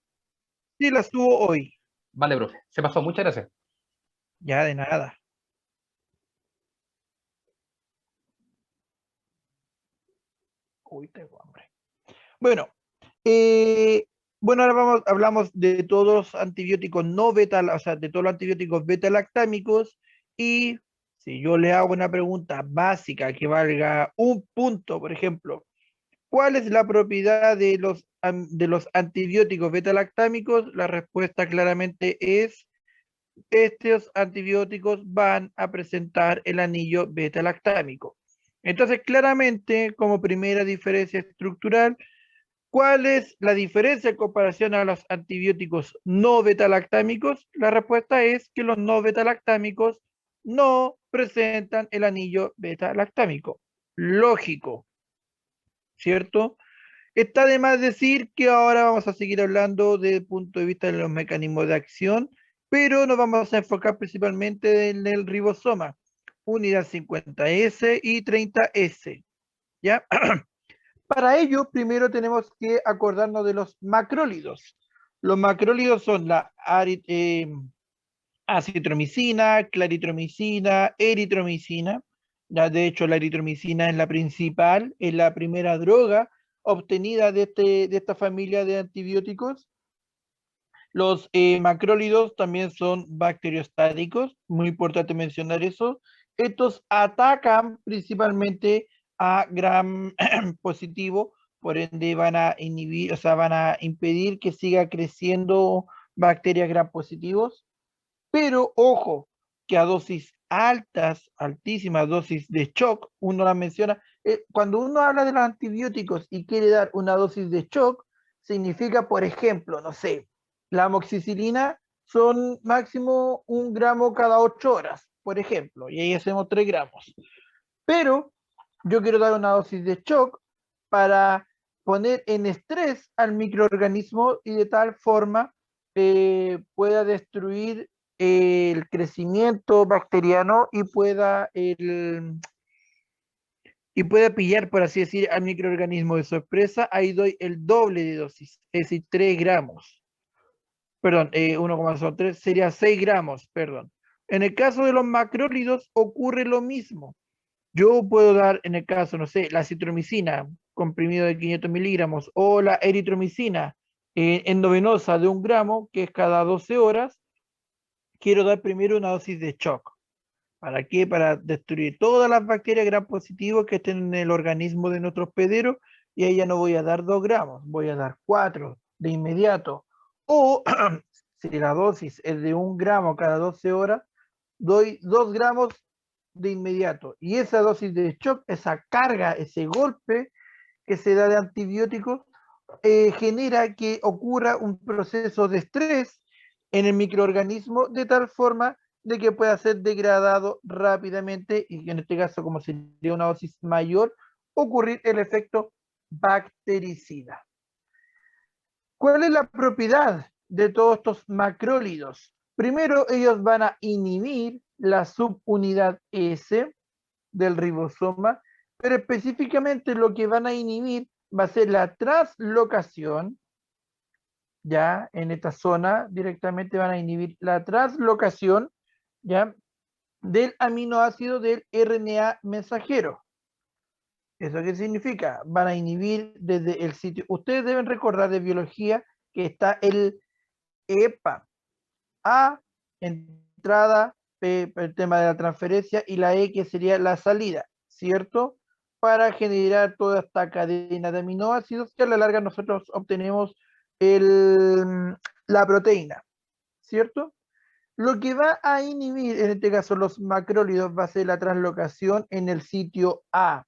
Sí, las tuvo hoy. Vale, profe. Se pasó. Muchas gracias. Ya de nada. Uy, tengo hambre. Bueno, eh, bueno, ahora hablamos de todos los antibióticos no beta, o sea, de todos los antibióticos beta-lactámicos. Y si yo le hago una pregunta básica que valga un punto, por ejemplo, ¿cuál es la propiedad de los antibióticos beta-lactámicos? La respuesta claramente es: estos antibióticos van a presentar el anillo beta-lactámico. Entonces, claramente, como primera diferencia estructural, ¿cuál es la diferencia en comparación a los antibióticos no beta-lactámicos? La respuesta es que los no beta-lactámicos no presentan el anillo beta-lactámico. Lógico, ¿cierto? Está de más decir que ahora vamos a seguir hablando desde el punto de vista de los mecanismos de acción, pero nos vamos a enfocar principalmente en el ribosoma, unidad 50S y 30S, ¿ya? Para ello, primero tenemos que acordarnos de los macrólidos. Los macrólidos son la acitromicina, claritromicina, eritromicina. Ya, de hecho, la eritromicina es la principal, es la primera droga obtenida de esta familia de antibióticos. Los macrólidos también son bacteriostáticos, muy importante mencionar eso. Estos atacan principalmente a gram positivo, por ende van a inhibir, o sea, van a impedir que siga creciendo bacterias gram positivos. Pero ojo, que a dosis altas, altísimas dosis de shock, uno la menciona, cuando uno habla de los antibióticos y quiere dar una dosis de shock, significa, por ejemplo, no sé, la amoxicilina son máximo 1 gramo cada 8 horas, por ejemplo, y ahí hacemos 3 gramos. Pero yo quiero dar una dosis de shock para poner en estrés al microorganismo y de tal forma pueda destruir el crecimiento bacteriano y pueda pillar, por así decir, al microorganismo de sorpresa. Ahí doy el doble de dosis, es decir, 3 gramos. Perdón, 1,3 sería 6 gramos, perdón. En el caso de los macrólidos ocurre lo mismo. Yo puedo dar, en el caso, no sé, la citromicina, comprimido de 500 miligramos, o la eritromicina endovenosa de 1 gramo, que es cada 12 horas. Quiero dar primero una dosis de shock. ¿Para qué? Para destruir todas las bacterias gram positivas que estén en el organismo de nuestro hospedero, y ahí ya no voy a dar 2 gramos, voy a dar 4 de inmediato. O si la dosis es de 1 gramo cada 12 horas, doy 2 gramos de inmediato. Y esa dosis de shock, esa carga, ese golpe que se da de antibióticos, genera que ocurra un proceso de estrés en el microorganismo de tal forma de que pueda ser degradado rápidamente y en este caso, como sería una dosis mayor, ocurrir el efecto bactericida. ¿Cuál es la propiedad de todos estos macrólidos? Primero, ellos van a inhibir la subunidad S del ribosoma, pero específicamente lo que van a inhibir va a ser la translocación, ya en esta zona directamente van a inhibir la translocación, ya, del aminoácido del RNA mensajero. ¿Eso qué significa? Van a inhibir desde el sitio. Ustedes deben recordar de biología que está el EPA, A, entrada, P, el tema de la transferencia, y la E, que sería la salida, ¿cierto? Para generar toda esta cadena de aminoácidos que a la larga nosotros obtenemos la proteína, ¿cierto? Lo que va a inhibir, en este caso los macrólidos, va a ser la translocación en el sitio A,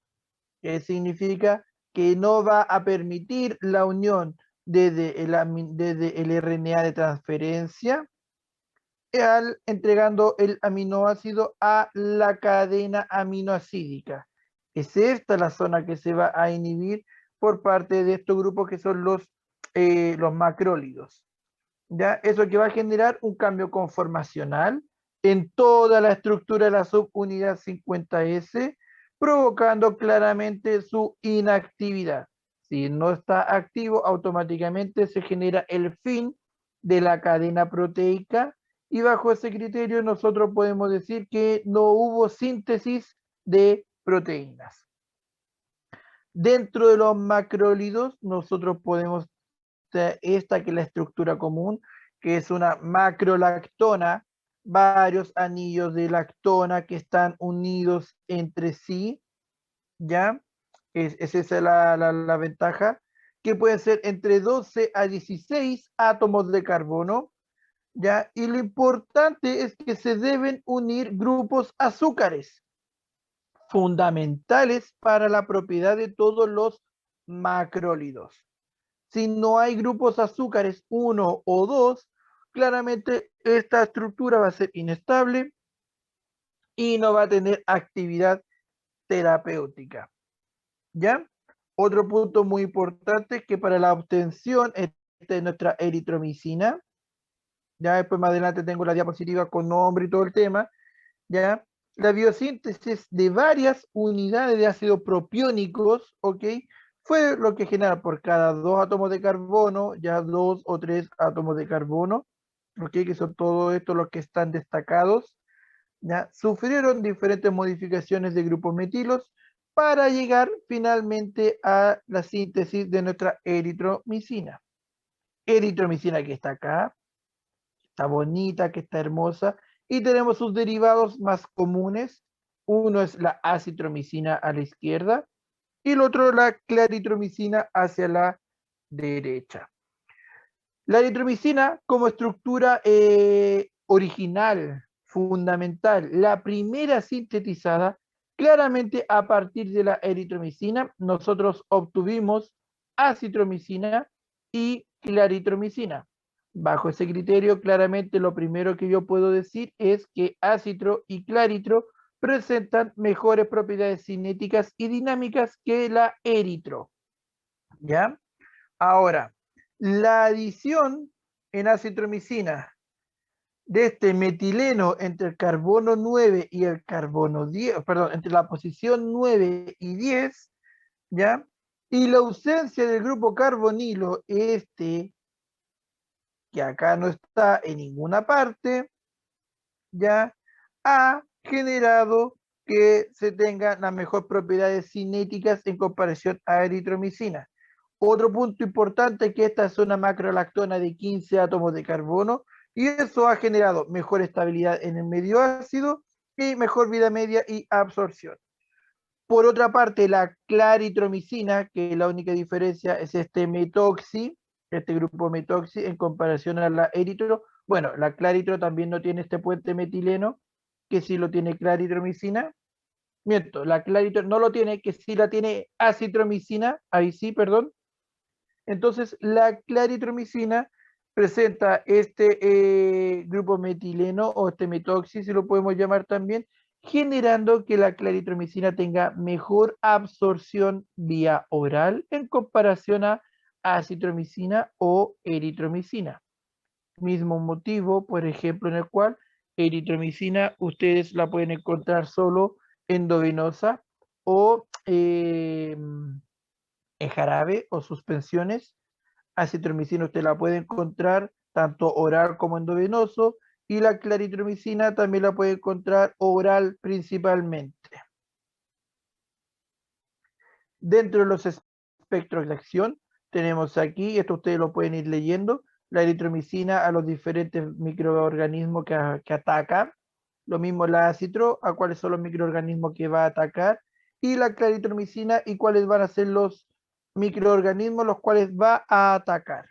que significa que no va a permitir la unión desde el RNA de transferencia, entregando el aminoácido a la cadena aminoacídica. Es esta la zona que se va a inhibir por parte de estos grupos que son los macrólidos. ¿Ya? Eso que va a generar un cambio conformacional en toda la estructura de la subunidad 50S, provocando claramente su inactividad. Si no está activo, automáticamente se genera el fin de la cadena proteica y bajo ese criterio nosotros podemos decir que no hubo síntesis de proteínas. Dentro de los macrólidos, nosotros podemos esta que es la estructura común, que es una macrolactona, varios anillos de lactona que están unidos entre sí, ¿ya? Es esa la ventaja, que puede ser entre 12 a 16 átomos de carbono, ¿ya? Y lo importante es que se deben unir grupos azúcares, fundamentales para la propiedad de todos los macrólidos. Si no hay grupos azúcares 1 o 2, claramente esta estructura va a ser inestable y no va a tener actividad terapéutica. ¿Ya? Otro punto muy importante es que para la obtención de nuestra eritromicina, ya después más adelante tengo la diapositiva con nombre y todo el tema, ¿ya? La biosíntesis de varias unidades de ácidos propiónicos, ¿ok? Fue lo que genera por cada 2 átomos de carbono, ya 2 o 3 átomos de carbono, ¿ok? Que son todos estos los que están destacados, ¿ya? Sufrieron diferentes modificaciones de grupos metilos para llegar finalmente a la síntesis de nuestra eritromicina. Eritromicina que está acá, está bonita, que está hermosa, y tenemos sus derivados más comunes. Uno es la acitromicina a la izquierda y el otro la claritromicina hacia la derecha. La eritromicina como estructura original, fundamental, la primera sintetizada, claramente a partir de la eritromicina, nosotros obtuvimos acitromicina y claritromicina. Bajo ese criterio, claramente lo primero que yo puedo decir es que acitro y claritro presentan mejores propiedades cinéticas y dinámicas que la eritro. ¿Ya? Ahora, la adición en acitromicina de este metileno entre el carbono 9 y el carbono 10, perdón, entre la posición 9 y 10, ¿ya? Y la ausencia del grupo carbonilo, que acá no está en ninguna parte, ya ha generado que se tengan las mejores propiedades cinéticas en comparación a eritromicina. Otro punto importante es que esta es una macrolactona de 15 átomos de carbono y eso ha generado mejor estabilidad en el medio ácido y mejor vida media y absorción. Por otra parte, la claritromicina, que la única diferencia es este metoxi, este grupo metoxi en comparación a la eritro. Bueno, la claritro también no tiene este puente metileno, que sí lo tiene claritromicina. Miento, la claritro no lo tiene, que sí la tiene acitromicina, ahí sí, perdón. Entonces, la claritromicina presenta este grupo metileno o este metoxi, si lo podemos llamar también, generando que la claritromicina tenga mejor absorción vía oral en comparación a acitromicina o eritromicina. Mismo motivo, por ejemplo, en el cual eritromicina ustedes la pueden encontrar solo endovenosa o en jarabe o suspensiones. Acitromicina usted la puede encontrar tanto oral como endovenoso y la claritromicina también la puede encontrar oral principalmente. Dentro de los espectros de acción tenemos aquí, esto ustedes lo pueden ir leyendo, la eritromicina a los diferentes microorganismos que ataca, lo mismo la acitro, a cuáles son los microorganismos que va a atacar, y la claritromicina y cuáles van a ser los microorganismos los cuales va a atacar.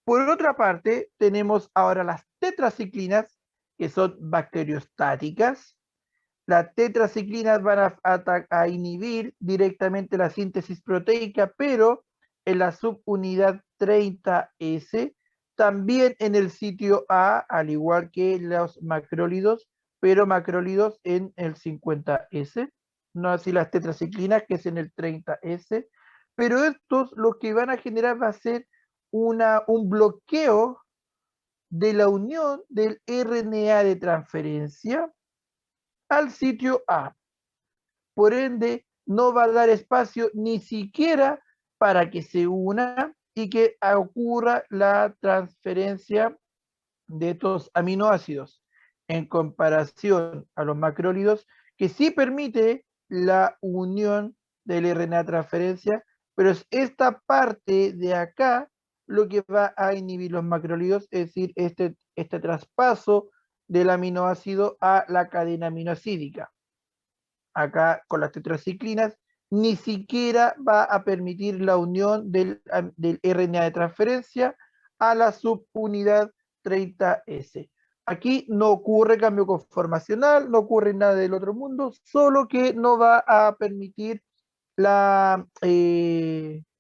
Por otra parte, tenemos ahora las tetraciclinas, que son bacteriostáticas. Las tetraciclinas van a inhibir directamente la síntesis proteica, pero en la subunidad 30S, también en el sitio A, al igual que los macrólidos, pero macrólidos en el 50S, no así las tetraciclinas, que es en el 30S, pero estos lo que van a generar va a ser un bloqueo de la unión del RNA de transferencia al sitio A. Por ende, no va a dar espacio ni siquiera para que se una y que ocurra la transferencia de estos aminoácidos, en comparación a los macrólidos, que sí permite la unión del RNA transferencia, pero es esta parte de acá lo que va a inhibir los macrólidos, es decir, este traspaso del aminoácido a la cadena aminoácidica. Acá con las tetraciclinas ni siquiera va a permitir la unión del RNA de transferencia a la subunidad 30S. Aquí no ocurre cambio conformacional, no ocurre nada del otro mundo, solo que no va a permitir la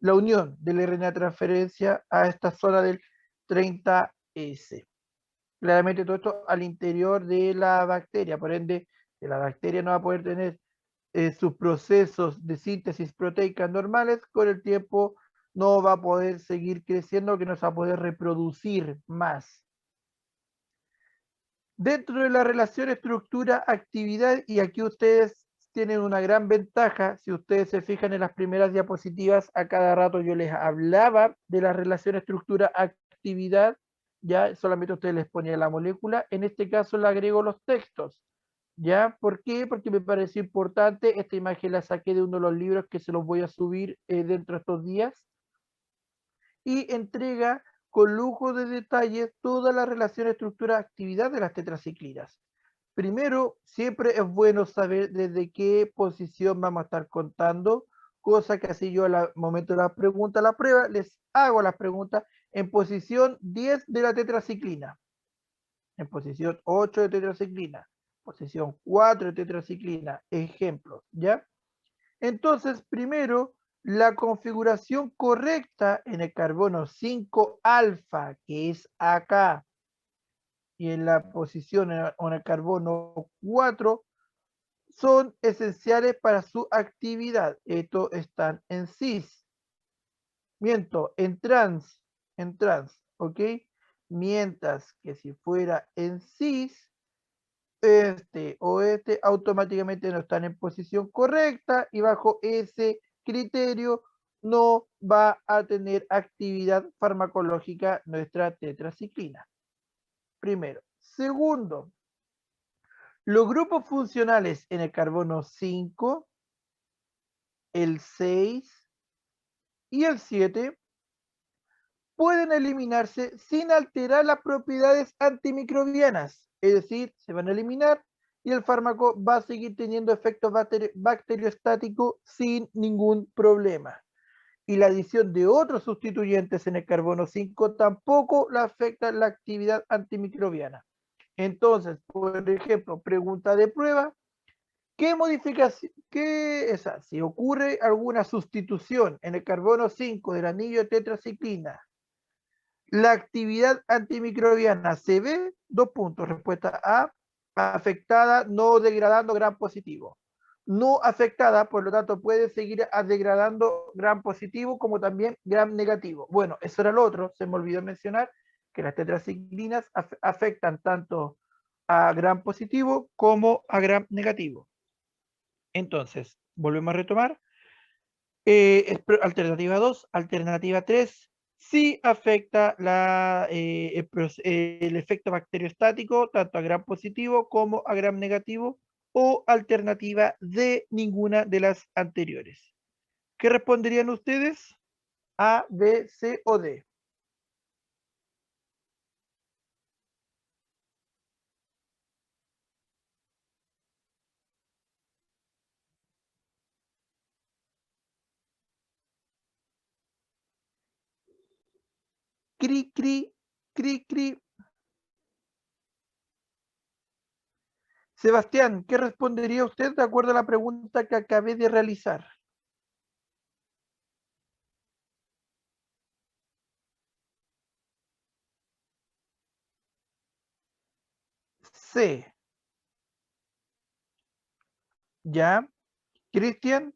unión del RNA de transferencia a esta zona del 30S. Claramente todo esto al interior de la bacteria, por ende, la bacteria no va a poder tener sus procesos de síntesis proteica normales, con el tiempo no va a poder seguir creciendo, que no se va a poder reproducir más. Dentro de la relación estructura-actividad, y aquí ustedes tienen una gran ventaja, si ustedes se fijan en las primeras diapositivas, a cada rato yo les hablaba de la relación estructura-actividad, ya solamente ustedes les ponían la molécula, en este caso le agrego los textos. ¿Ya? ¿Por qué? Porque me pareció importante. Esta imagen la saqué de uno de los libros que se los voy a subir dentro de estos días. Y entrega con lujo de detalles toda la relación estructura-actividad de las tetraciclinas. Primero, siempre es bueno saber desde qué posición vamos a estar contando, cosa que así yo al momento de la pregunta, la prueba, les hago las preguntas en posición 10 de la tetraciclina, en posición 8 de tetraciclina, posición 4 de tetraciclina, ejemplos, ¿ya? Entonces, primero, la configuración correcta en el carbono 5 alfa, que es acá, y en la posición en el carbono 4, son esenciales para su actividad. Estos están en cis. Miento, en trans, ¿ok? Mientras que si fuera en cis, este o este automáticamente no están en posición correcta y bajo ese criterio no va a tener actividad farmacológica nuestra tetraciclina. Primero. Segundo, los grupos funcionales en el carbono 5, el 6 y el 7 pueden eliminarse sin alterar las propiedades antimicrobianas, es decir, se van a eliminar y el fármaco va a seguir teniendo efecto bacteriostático sin ningún problema. Y la adición de otros sustituyentes en el carbono 5 tampoco le afecta la actividad antimicrobiana. Entonces, por ejemplo, pregunta de prueba, ¿qué modificación, si ocurre alguna sustitución en el carbono 5 del anillo de tetraciclina, la actividad antimicrobiana se ve, dos puntos, respuesta A, afectada, no degradando gram positivo. No afectada, por lo tanto, puede seguir degradando gram positivo como también gram negativo. Bueno, eso era lo otro, se me olvidó mencionar que las tetraciclinas afectan tanto a gram positivo como a gram negativo. Entonces, volvemos a retomar. Alternativa 2, alternativa 3, sí afecta el efecto bacteriostático tanto a gram positivo como a gram negativo, o alternativa D, ninguna de las anteriores. ¿Qué responderían ustedes? A, B, C o D. Cri, cri, cri, cri. Sebastián, ¿qué respondería usted de acuerdo a la pregunta que acabé de realizar? C. ¿Ya? Cristian,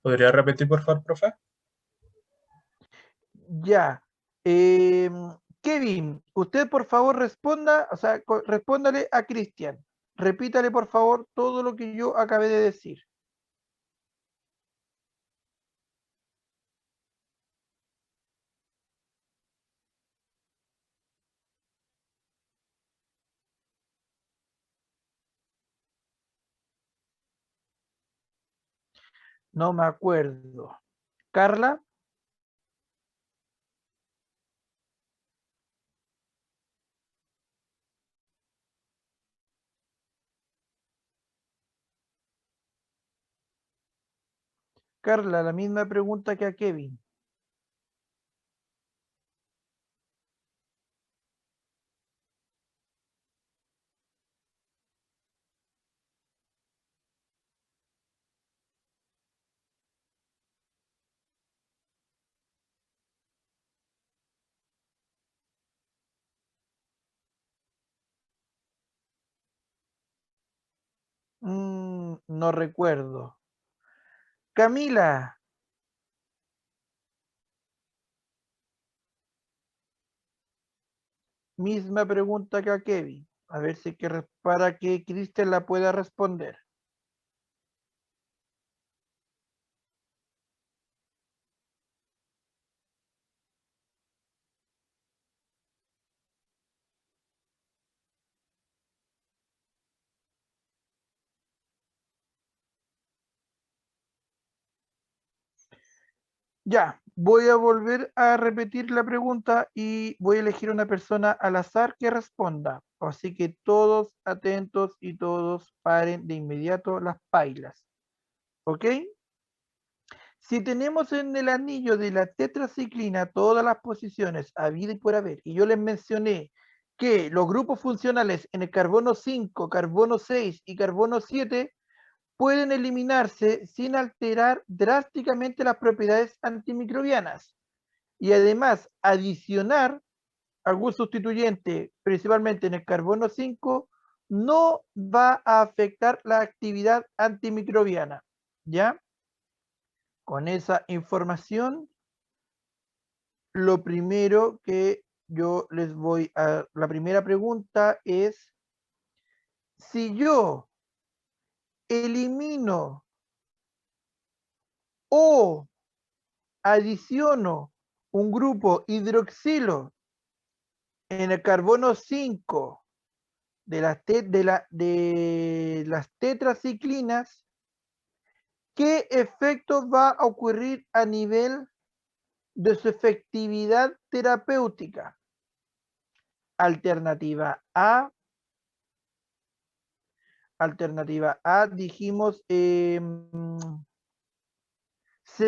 ¿Podría repetir, por favor, profe? ya. Kevin, usted por favor responda, o sea, respóndale a Cristian. Repítale por favor todo lo que yo acabé de decir. No me acuerdo. Carla, Carla, la misma pregunta que a Kevin. No recuerdo. Camila, misma pregunta que a Kevin. A ver si que para que Cristian la pueda responder. Ya, voy a volver a repetir la pregunta y voy a elegir una persona al azar que responda. Así que todos atentos y todos paren de inmediato las pailas. ¿Ok? Si tenemos en el anillo de la tetraciclina todas las posiciones habido y por haber, y yo les mencioné que los grupos funcionales en el carbono 5, carbono 6 y carbono 7 pueden eliminarse sin alterar drásticamente las propiedades antimicrobianas y además adicionar algún sustituyente, principalmente en el carbono 5, no va a afectar la actividad antimicrobiana. ¿Ya? Con esa información, lo primero que yo les voy a... La primera pregunta es, si yo elimino o adiciono un grupo hidroxilo en el carbono 5 de las tetraciclinas, ¿qué efecto va a ocurrir a nivel de su efectividad terapéutica? Alternativa A. Alternativa A, dijimos, se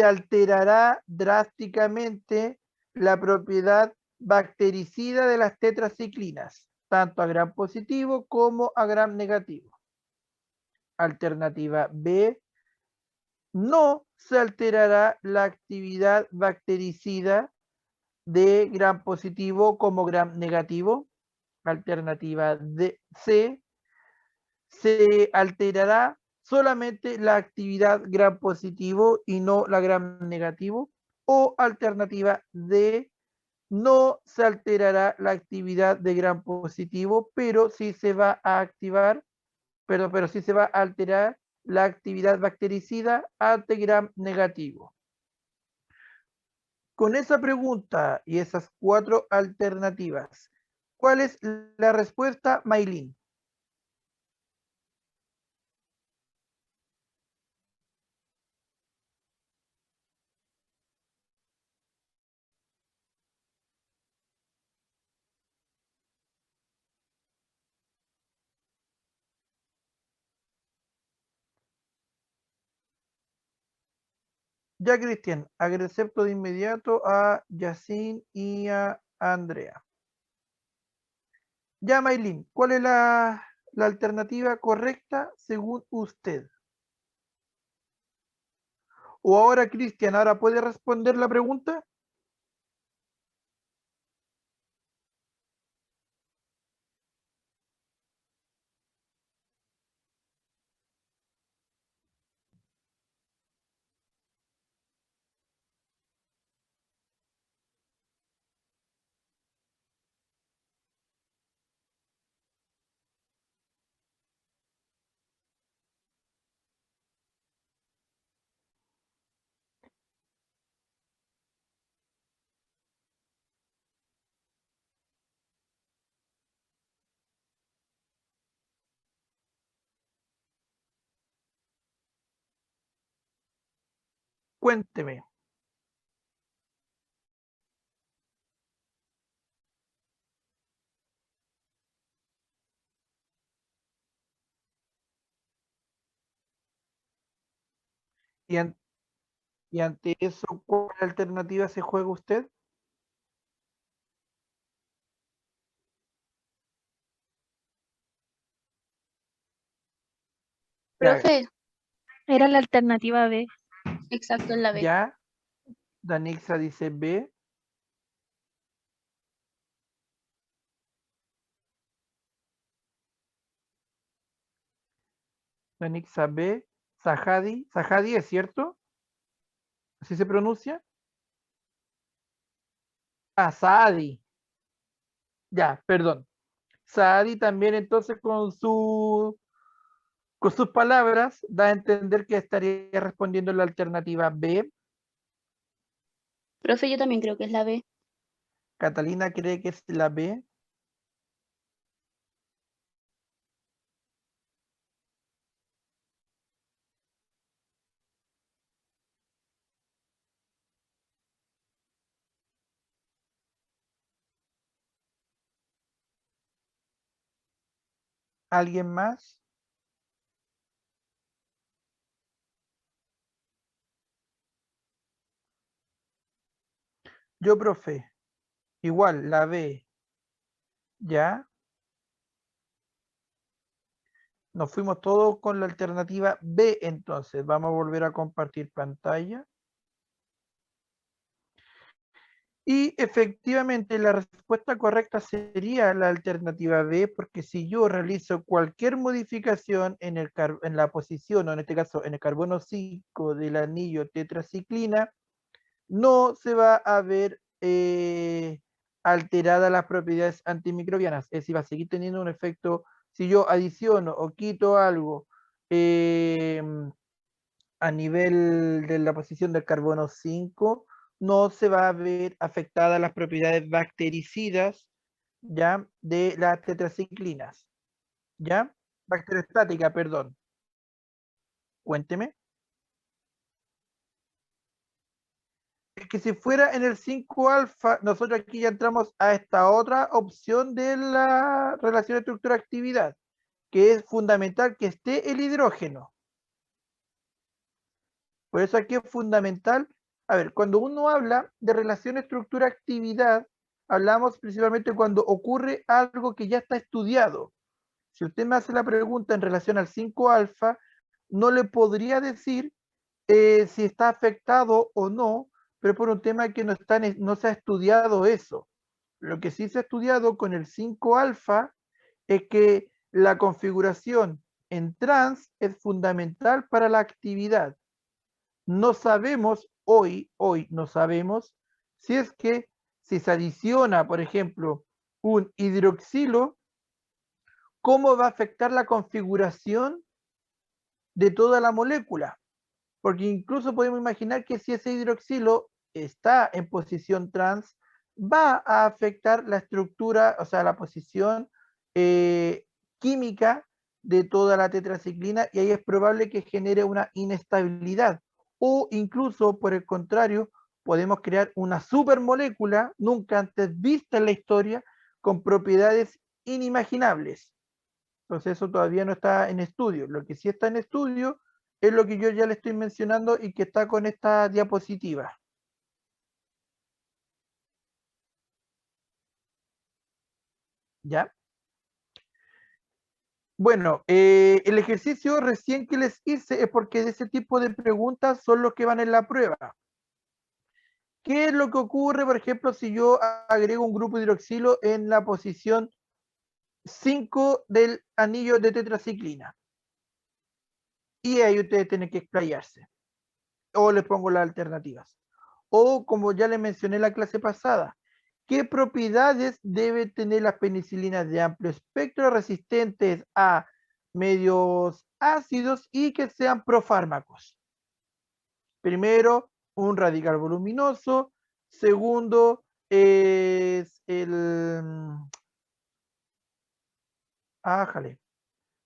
alterará drásticamente la propiedad bactericida de las tetraciclinas, tanto a gram positivo como a gram negativo. Alternativa B, no se alterará la actividad bactericida de gram positivo como gram negativo. Alternativa C, se alterará solamente la actividad gram positivo y no la gram negativo. O alternativa D, no se alterará la actividad de gram positivo, pero sí se va a activar, pero sí se va a alterar la actividad bactericida ante gram negativo. Con esa pregunta y esas 4 alternativas, ¿cuál es la respuesta, Maylin? Ya, Cristian, acepto de inmediato a Yacine y a Andrea. Ya, Maylin, ¿cuál es la alternativa correcta según usted? O ahora, Cristian, ¿ahora puede responder la pregunta? Cuénteme. Y, y ante eso, ¿cuál alternativa se juega usted? Ya, Profe, era la alternativa B. Exacto, en la B. ya, Danixa dice B. Danixa B. Sahadi. Sahadi, ¿es cierto? ¿Así se pronuncia? Ah, Saadi. Ya, perdón. Saadi también entonces con sus palabras da a entender que estaría respondiendo la alternativa B. Profe, yo también creo que es la B. Catalina cree que es la B. ¿Alguien más? Yo, profe. Igual, la B. ¿Ya? Nos fuimos todos con la alternativa B entonces. Vamos a volver a compartir pantalla. Y efectivamente la respuesta correcta sería la alternativa B, porque si yo realizo cualquier modificación en la posición, o en este caso en el carbono 5 del anillo tetraciclina, no se va a ver alterada las propiedades antimicrobianas. Es decir, va a seguir teniendo un efecto. Si yo adiciono o quito algo a nivel de la posición del carbono 5, no se va a ver afectada las propiedades bactericidas, ¿ya? De las tetraciclinas, ¿ya? Bacteriostática, perdón. Cuénteme. Es que si fuera en el 5 alfa, nosotros aquí ya entramos a esta otra opción de la relación estructura-actividad, que es fundamental que esté el hidrógeno. Por eso aquí es fundamental. A ver, cuando uno habla de relación estructura-actividad, hablamos principalmente cuando ocurre algo que ya está estudiado. Si usted me hace la pregunta en relación al 5 alfa, no le podría decir si está afectado o no, pero por un tema que no se ha estudiado eso. Lo que sí se ha estudiado con el 5 alfa es que la configuración en trans es fundamental para la actividad. No sabemos, hoy no sabemos, si es que si se adiciona, por ejemplo, un hidroxilo, cómo va a afectar la configuración de toda la molécula. Porque incluso podemos imaginar que si ese hidroxilo está en posición trans, va a afectar la estructura, o sea, la posición química de toda la tetraciclina y ahí es probable que genere una inestabilidad. O incluso, por el contrario, podemos crear una supermolécula nunca antes vista en la historia con propiedades inimaginables. Entonces eso todavía no está en estudio. Lo que sí está en estudio es lo que yo ya le estoy mencionando y que está con esta diapositiva. ¿Ya? Bueno, el ejercicio recién que les hice es porque de ese tipo de preguntas son los que van en la prueba. ¿Qué es lo que ocurre, por ejemplo, si yo agrego un grupo hidroxilo en la posición 5 del anillo de tetraciclina? Y ahí ustedes tienen que explayarse. O les pongo las alternativas. O como ya les mencioné en la clase pasada, ¿qué propiedades debe tener las penicilinas de amplio espectro resistentes a medios ácidos y que sean profármacos? Primero, un radical voluminoso. Segundo, es ájale,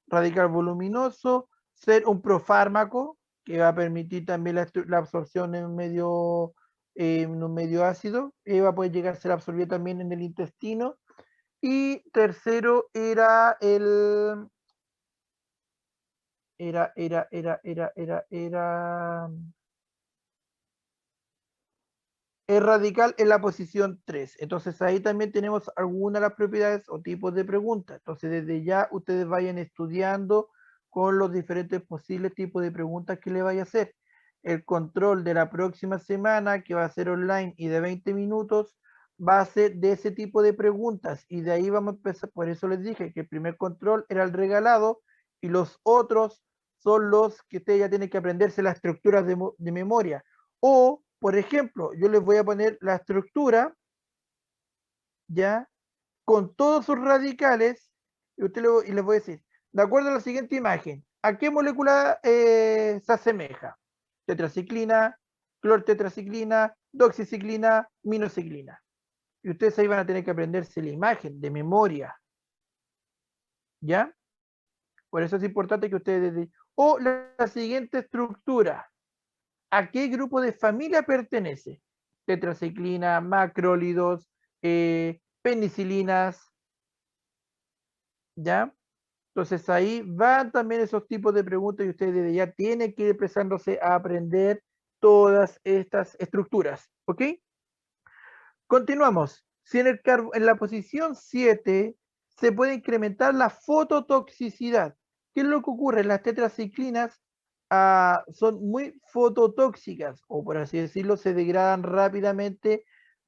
radical voluminoso, ser un profármaco, que va a permitir también la absorción en un medio ácido, va a poder llegar a ser absorbido también en el intestino. Y tercero era el radical en la posición 3. Entonces ahí también tenemos algunas de las propiedades o tipos de preguntas. Entonces desde ya ustedes vayan estudiando con los diferentes posibles tipos de preguntas que le vaya a hacer. El control de la próxima semana, que va a ser online y de 20 minutos, va a ser de ese tipo de preguntas. Y de ahí vamos a empezar. Por eso les dije que el primer control era el regalado y los otros son los que ustedes ya tienen que aprenderse las estructuras de memoria. O, por ejemplo, yo les voy a poner la estructura, ¿ya? Con todos sus radicales, y les voy a decir, de acuerdo a la siguiente imagen, ¿a qué molécula se asemeja? Tetraciclina, clortetraciclina, doxiciclina, minociclina. Y ustedes ahí van a tener que aprenderse la imagen de memoria, ¿ya? Por eso es importante que ustedes... O la siguiente estructura, ¿a qué grupo de familia pertenece? Tetraciclina, macrólidos, penicilinas, ¿ya? Entonces ahí van también esos tipos de preguntas y ustedes desde ya tienen que ir empezándose a aprender todas estas estructuras, ¿ok? Continuamos. Si en la posición 7 se puede incrementar la fototoxicidad. ¿Qué es lo que ocurre? Las tetraciclinas son muy fototóxicas, o por así decirlo, se degradan rápidamente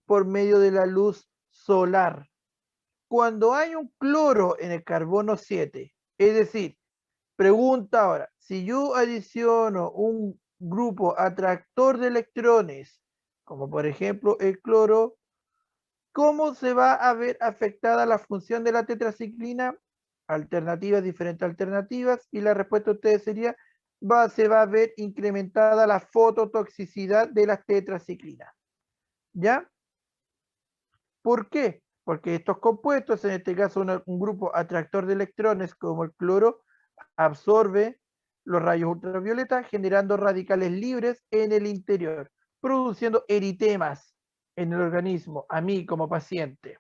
por medio de la luz solar. Cuando hay un cloro en el carbono 7, es decir, pregunta ahora, si yo adiciono un grupo atractor de electrones, como por ejemplo el cloro, ¿cómo se va a ver afectada la función de la tetraciclina? Alternativas, diferentes alternativas, y la respuesta de ustedes sería, se va a ver incrementada la fototoxicidad de las tetraciclinas. ¿Ya? ¿Por qué? Porque estos compuestos, en este caso un grupo atractor de electrones como el cloro, absorbe los rayos ultravioleta generando radicales libres en el interior, produciendo eritemas en el organismo, a mí como paciente.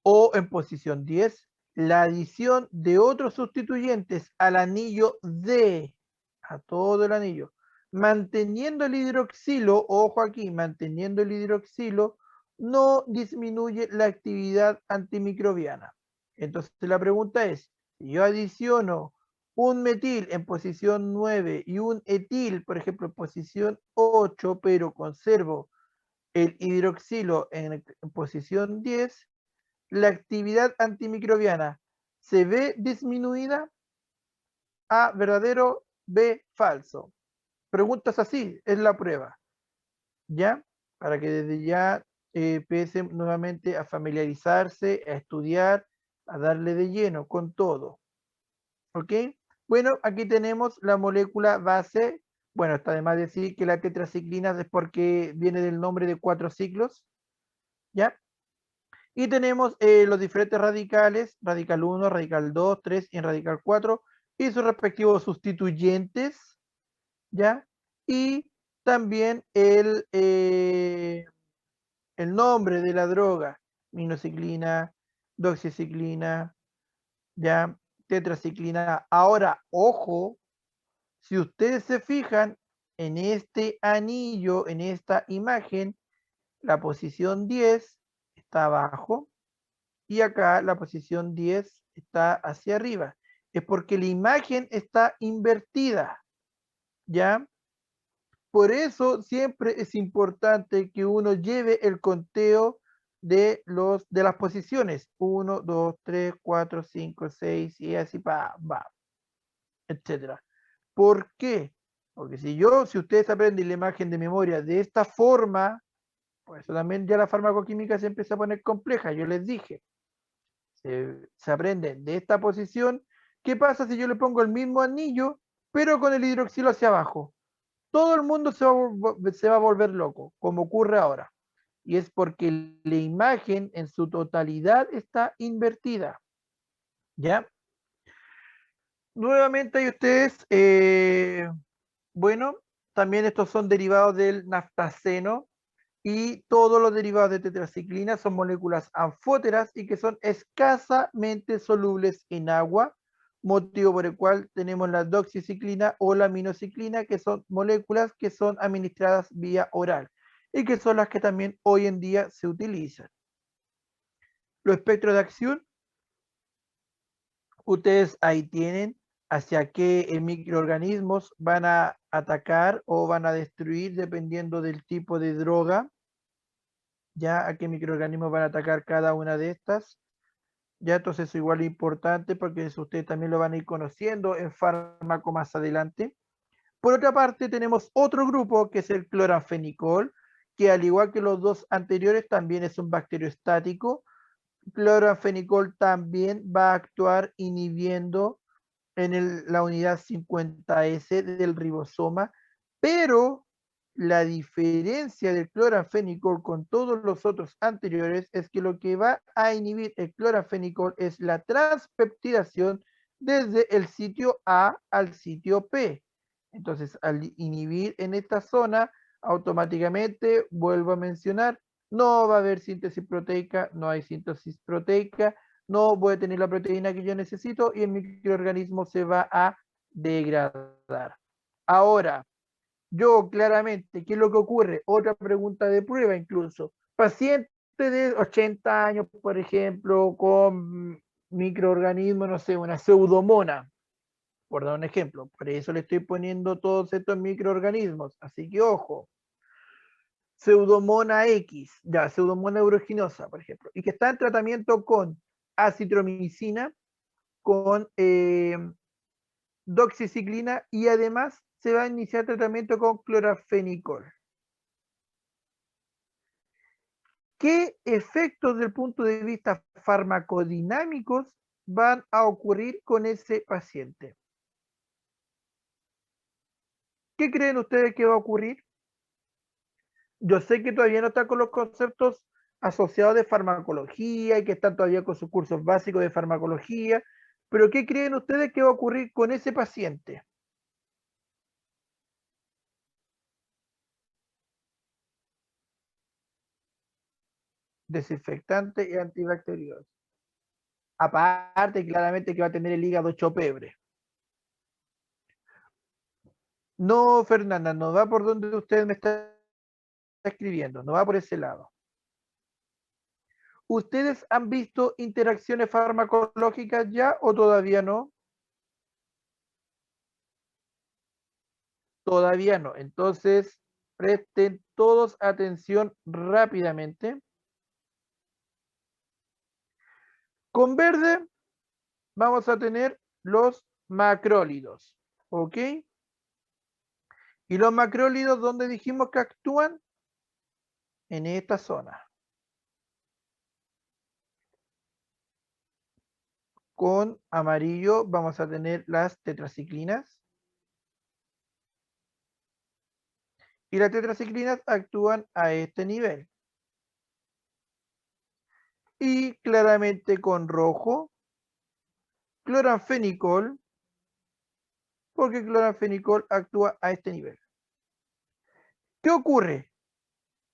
O en posición 10, la adición de otros sustituyentes al anillo D, a todo el anillo, manteniendo el hidroxilo, ojo aquí, manteniendo el hidroxilo, no disminuye la actividad antimicrobiana. Entonces la pregunta es, si yo adiciono un metil en posición 9 y un etil, por ejemplo, en posición 8, pero conservo el hidroxilo en posición 10, la actividad antimicrobiana se ve disminuida. A, verdadero, B, falso. Preguntas así, es la prueba. ¿Ya? Para que desde ya empiecen nuevamente a familiarizarse, a estudiar, a darle de lleno con todo. ¿Ok? Bueno, aquí tenemos la molécula base. Bueno, está de más decir que la tetraciclina es porque viene del nombre de 4 ciclos. ¿Ya? Y tenemos los diferentes radicales, radical 1, radical 2, 3 y radical 4, y sus respectivos sustituyentes, ¿ya? Y también el nombre de la droga, minociclina, doxiciclina, ¿ya? Tetraciclina. Ahora, ojo, si ustedes se fijan en este anillo, en esta imagen, la posición 10 está abajo, y acá la posición 10 está hacia arriba. Es porque la imagen está invertida, ¿ya? Por eso siempre es importante que uno lleve el conteo de las posiciones. 1, 2, 3, 4, 5, 6 y así va, etcétera. ¿Por qué? Porque si ustedes aprenden la imagen de memoria de esta forma, pues también ya la farmacoquímica se empieza a poner compleja. Yo les dije, se aprende de esta posición. ¿Qué pasa si yo le pongo el mismo anillo, pero con el hidroxilo hacia abajo? Todo el mundo se va a volver loco, como ocurre ahora. Y es porque la imagen en su totalidad está invertida. ¿Ya? Nuevamente hay ustedes, bueno, también estos son derivados del naftaceno y todos los derivados de tetraciclina son moléculas anfóteras y que son escasamente solubles en agua, motivo por el cual tenemos la doxiciclina o la aminociclina, que son moléculas que son administradas vía oral y que son las que también hoy en día se utilizan. Los espectros de acción, ustedes ahí tienen hacia qué microorganismos van a atacar o van a destruir dependiendo del tipo de droga, ya a qué microorganismos van a atacar cada una de estas. Ya, entonces eso igual es importante porque eso ustedes también lo van a ir conociendo en fármaco más adelante. Por otra parte, tenemos otro grupo que es el cloranfenicol, que al igual que los dos anteriores también es un bacteriostático. Cloranfenicol también va a actuar inhibiendo en la unidad 50S del ribosoma, pero la diferencia del cloranfenicol con todos los otros anteriores es que lo que va a inhibir el cloranfenicol es la transpeptidación desde el sitio A al sitio P. Entonces, al inhibir en esta zona, automáticamente, vuelvo a mencionar, no va a haber síntesis proteica, no hay síntesis proteica, no voy a tener la proteína que yo necesito y el microorganismo se va a degradar. Ahora, yo claramente, ¿qué es lo que ocurre? Otra pregunta de prueba incluso. Paciente de 80 años, por ejemplo, con microorganismos, no sé, una pseudomona, por dar un ejemplo. Por eso le estoy poniendo todos estos microorganismos. Así que ojo. Pseudomona X, ya, pseudomona aeruginosa, por ejemplo, y que está en tratamiento con acitromicina, con doxiciclina y además se va a iniciar tratamiento con clorafenicol. ¿Qué efectos desde el punto de vista farmacodinámicos van a ocurrir con ese paciente? ¿Qué creen ustedes que va a ocurrir? Yo sé que todavía no está con los conceptos asociados de farmacología y que están todavía con sus cursos básicos de farmacología, pero ¿qué creen ustedes que va a ocurrir con ese paciente? Desinfectante y antibacterioso. Aparte, claramente que va a tener el hígado hecho pebre. No, Fernanda, no va por donde usted me está escribiendo, no va por ese lado. ¿Ustedes han visto interacciones farmacológicas ya o todavía no? Todavía no. Entonces, presten todos atención rápidamente. Con verde vamos a tener los macrólidos, ¿ok? Y los macrólidos, ¿dónde dijimos que actúan? En esta zona. Con amarillo vamos a tener las tetraciclinas. Y las tetraciclinas actúan a este nivel. Y claramente con rojo, cloranfenicol, porque cloranfenicol actúa a este nivel. ¿Qué ocurre?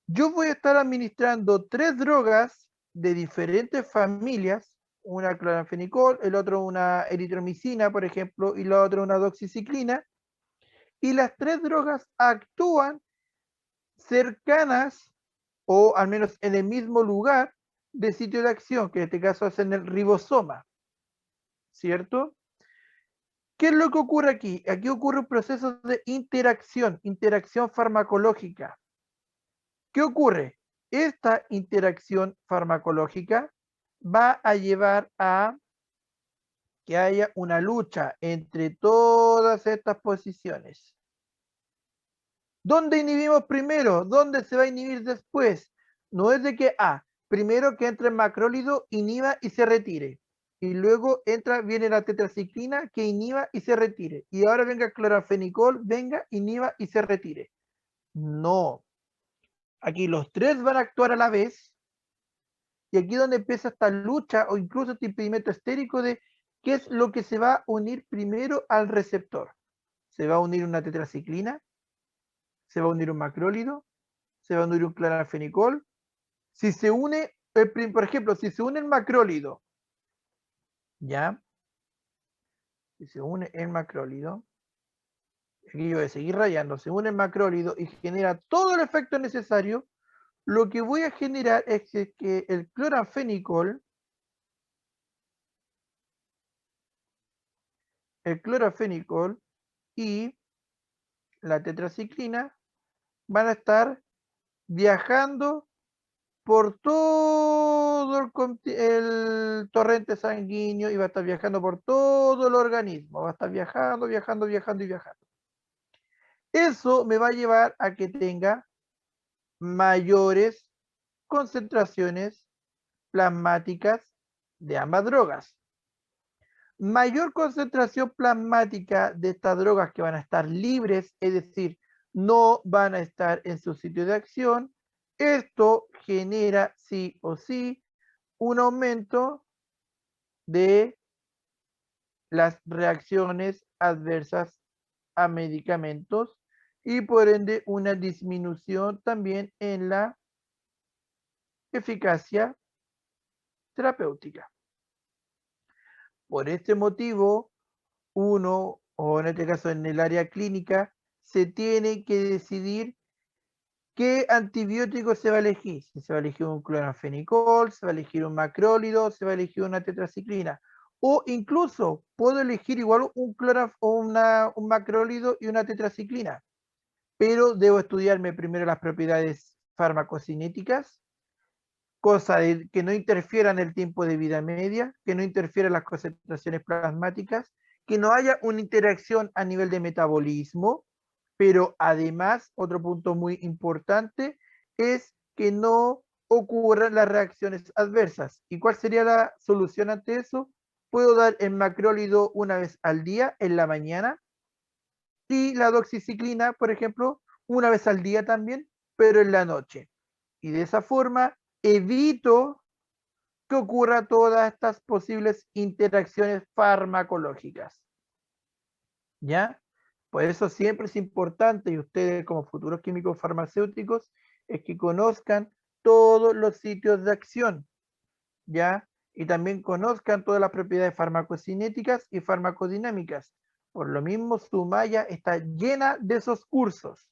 Yo voy a estar administrando 3 drogas de diferentes familias, una cloranfenicol, el otro una eritromicina, por ejemplo, y la otra una doxiciclina, y las 3 drogas actúan cercanas o al menos en el mismo lugar de sitio de acción, que en este caso es en el ribosoma, ¿cierto? ¿Qué es lo que ocurre aquí? Aquí ocurre un proceso de interacción farmacológica. ¿Qué ocurre? Esta interacción farmacológica va a llevar a que haya una lucha entre todas estas posiciones. ¿Dónde inhibimos primero? ¿Dónde se va a inhibir después? No es de que, primero que entre el macrólido, inhiba y se retire. Y luego viene la tetraciclina que inhiba y se retire. Y ahora venga el cloranfenicol, venga, inhiba y se retire. No. Aquí los tres van a actuar a la vez. Y aquí es donde empieza esta lucha o incluso este impedimento estérico de qué es lo que se va a unir primero al receptor. ¿Se va a unir una tetraciclina? ¿Se va a unir un macrólido? ¿Se va a unir un cloranfenicol? Si se une, por ejemplo, si se une el macrólido, ¿ya? Si se une el macrólido, aquí yo voy a seguir rayando, se une el macrólido y genera todo el efecto necesario, lo que voy a generar es que el cloranfenicol y la tetraciclina van a estar viajando por todo el torrente sanguíneo y va a estar viajando por todo el organismo. Va a estar viajando, viajando, viajando y viajando. Eso me va a llevar a que tenga mayores concentraciones plasmáticas de ambas drogas. Mayor concentración plasmática de estas drogas que van a estar libres, es decir, no van a estar en su sitio de acción. Esto genera sí o sí un aumento de las reacciones adversas a medicamentos y por ende una disminución también en la eficacia terapéutica. Por este motivo, uno, o en este caso en el área clínica, se tiene que decidir qué antibiótico se va a elegir. Si se va a elegir un cloranfenicol, se va a elegir un macrólido, se va a elegir una tetraciclina. O incluso puedo elegir igual un macrólido y una tetraciclina. Pero debo estudiarme primero las propiedades farmacocinéticas, cosa de que no interfieran el tiempo de vida media, que no interfieran las concentraciones plasmáticas, que no haya una interacción a nivel de metabolismo, pero además, otro punto muy importante es que no ocurran las reacciones adversas. ¿Y cuál sería la solución ante eso? Puedo dar el macrólido una vez al día, en la mañana, y la doxiciclina, por ejemplo, una vez al día también, pero en la noche. Y de esa forma evito que ocurra todas estas posibles interacciones farmacológicas. ¿Ya? Por eso siempre es importante, y ustedes como futuros químicos farmacéuticos, es que conozcan todos los sitios de acción, ¿ya? Y también conozcan todas las propiedades farmacocinéticas y farmacodinámicas. Por lo mismo, su malla está llena de esos cursos.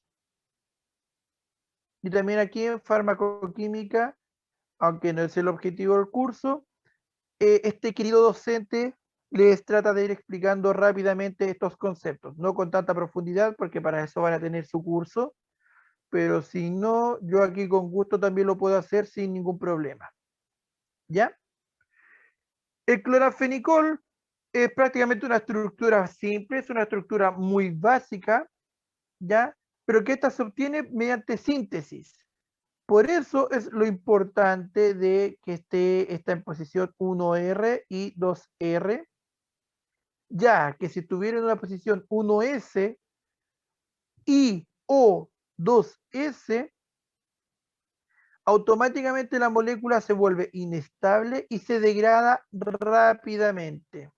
Y también aquí en farmacoquímica, aunque no es el objetivo del curso, este querido docente les trata de ir explicando rápidamente estos conceptos, no con tanta profundidad, porque para eso van a tener su curso, pero si no, yo aquí con gusto también lo puedo hacer sin ningún problema. ¿Ya? El cloranfenicol es prácticamente una estructura simple, es una estructura muy básica, ¿ya? Pero que esta se obtiene mediante síntesis. Por eso es lo importante de que está en posición 1R y 2R, ya que si estuviera en una posición 1S y o 2S, automáticamente la molécula se vuelve inestable y se degrada rápidamente.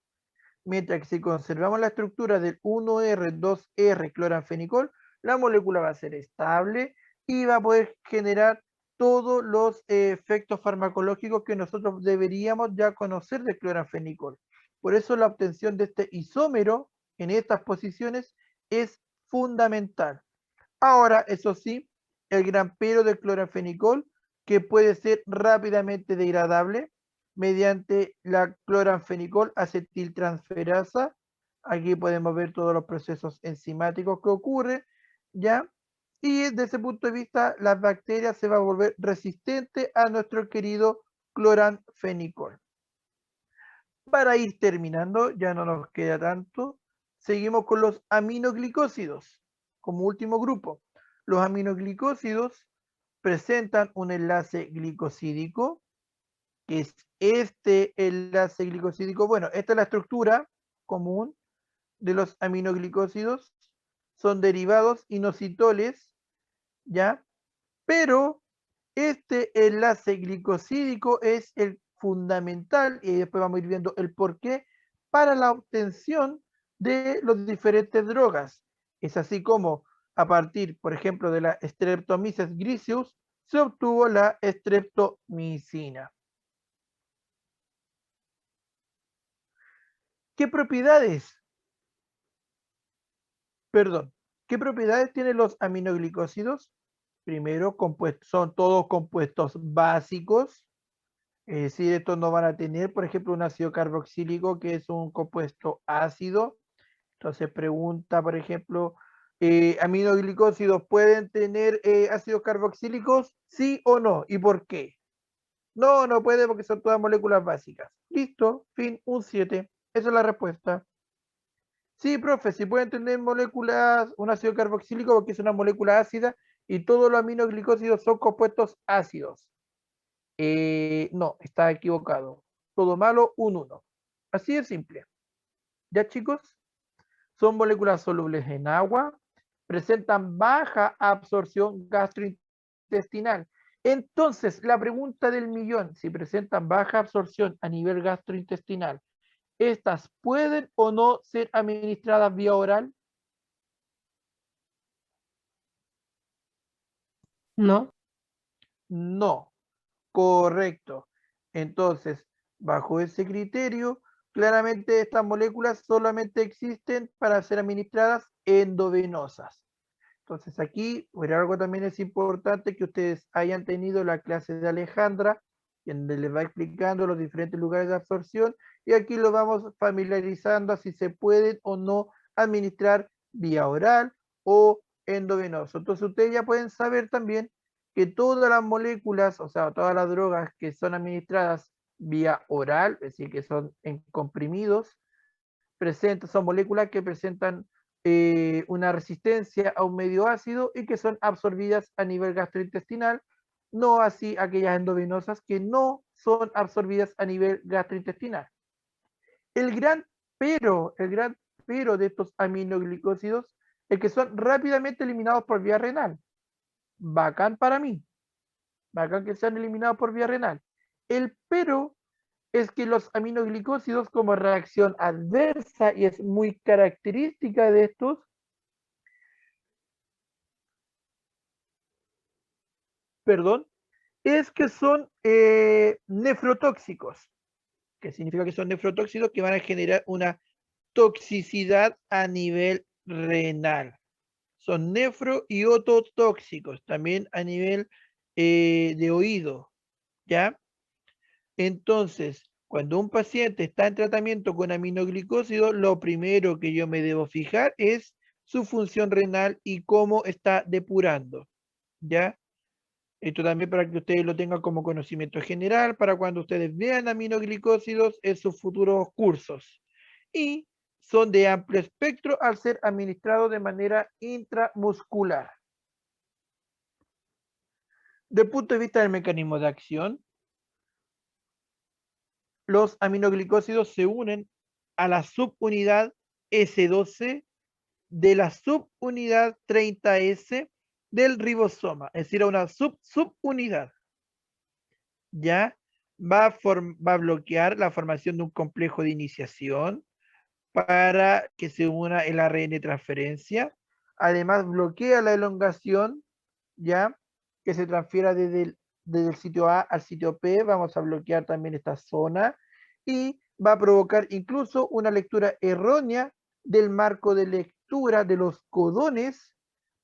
Mientras que si conservamos la estructura del 1R, 2R cloranfenicol, la molécula va a ser estable y va a poder generar todos los efectos farmacológicos que nosotros deberíamos ya conocer del cloranfenicol. Por eso la obtención de este isómero en estas posiciones es fundamental. Ahora, eso sí, el gran pero del cloranfenicol que puede ser rápidamente degradable mediante la cloranfenicol acetiltransferasa. Aquí podemos ver todos los procesos enzimáticos que ocurren, ¿ya? Y desde ese punto de vista, las bacterias se van a volver resistentes a nuestro querido cloranfenicol. Para ir terminando, ya no nos queda tanto, seguimos con los aminoglicósidos como último grupo. Los aminoglicósidos presentan un enlace glicosídico, que es este enlace glicosídico. Bueno, esta es la estructura común de los aminoglicósidos. Son derivados inositoles, ¿ya? Pero este enlace glicosídico es el fundamental, y después vamos a ir viendo el porqué, para la obtención de las diferentes drogas. Es así como a partir, por ejemplo, de la Streptomyces griseus, se obtuvo la streptomicina. ¿Qué propiedades? Perdón, ¿qué propiedades tienen los aminoglicósidos? Primero, son todos compuestos básicos, es decir, estos no van a tener, por ejemplo, un ácido carboxílico que es un compuesto ácido. Entonces pregunta, por ejemplo, ¿aminoglicósidos pueden tener ácidos carboxílicos? ¿Sí o no? ¿Y por qué? No, no puede porque son todas moléculas básicas. Listo, fin, un 7. Esa es la respuesta. Sí, profe, si pueden tener moléculas, un ácido carboxílico porque es una molécula ácida y todos los aminoglicósidos son compuestos ácidos. No, está equivocado. Todo malo, un 1. Así de simple. ¿Ya, chicos? Son moléculas solubles en agua, presentan baja absorción gastrointestinal. Entonces, la pregunta del millón, si presentan baja absorción a nivel gastrointestinal, ¿estas pueden o no ser administradas vía oral? No. No. Correcto. Entonces, bajo ese criterio, claramente estas moléculas solamente existen para ser administradas endovenosas. Entonces aquí, por algo también es importante que ustedes hayan tenido la clase de Alejandra, donde les va explicando los diferentes lugares de absorción, y aquí lo vamos familiarizando a si se pueden o no administrar vía oral o endovenoso. Entonces ustedes ya pueden saber también que todas las moléculas, o sea, todas las drogas que son administradas vía oral, es decir, que son en comprimidos, son moléculas que presentan una resistencia a un medio ácido y que son absorbidas a nivel gastrointestinal, no así aquellas endovenosas que no son absorbidas a nivel gastrointestinal. El gran pero de estos aminoglicósidos es que son rápidamente eliminados por vía renal. Bacán para mí. Bacán que sean eliminados por vía renal. El pero es que los aminoglicósidos, como reacción adversa, y es muy característica de estos, es que son nefrotóxicos. ¿Qué significa que son nefrotóxicos? Que van a generar una toxicidad a nivel renal. Son nefro y ototóxicos, también a nivel de oído, ¿ya? Entonces, cuando un paciente está en tratamiento con aminoglicósidos, lo primero que yo me debo fijar es su función renal y cómo está depurando, ¿ya? Esto también para que ustedes lo tengan como conocimiento general, para cuando ustedes vean aminoglicósidos en sus futuros cursos. Y son de amplio espectro al ser administrados de manera intramuscular. Desde el punto de vista del mecanismo de acción, los aminoglicósidos se unen a la subunidad S12 de la subunidad 30S del ribosoma, es decir, a una subunidad. Ya va a bloquear la formación de un complejo de iniciación para que se una el ARN de transferencia. Además, bloquea la elongación, ya que se transfiera desde el sitio A al sitio P. Vamos a bloquear también esta zona y va a provocar incluso una lectura errónea del marco de lectura de los codones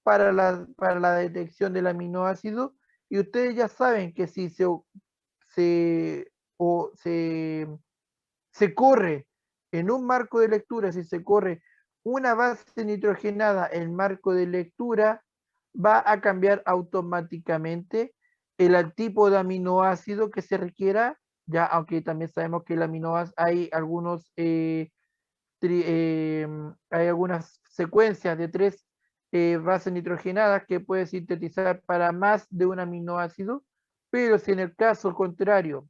para la detección del aminoácido, Y ustedes ya saben que si se corre en un marco de lectura, si se corre una base nitrogenada en marco de lectura, va a cambiar automáticamente el tipo de aminoácido que se requiera, ya aunque también sabemos que el aminoácido hay algunos hay algunas secuencias de 3 bases nitrogenadas que puede sintetizar para más de un aminoácido, pero si en el caso contrario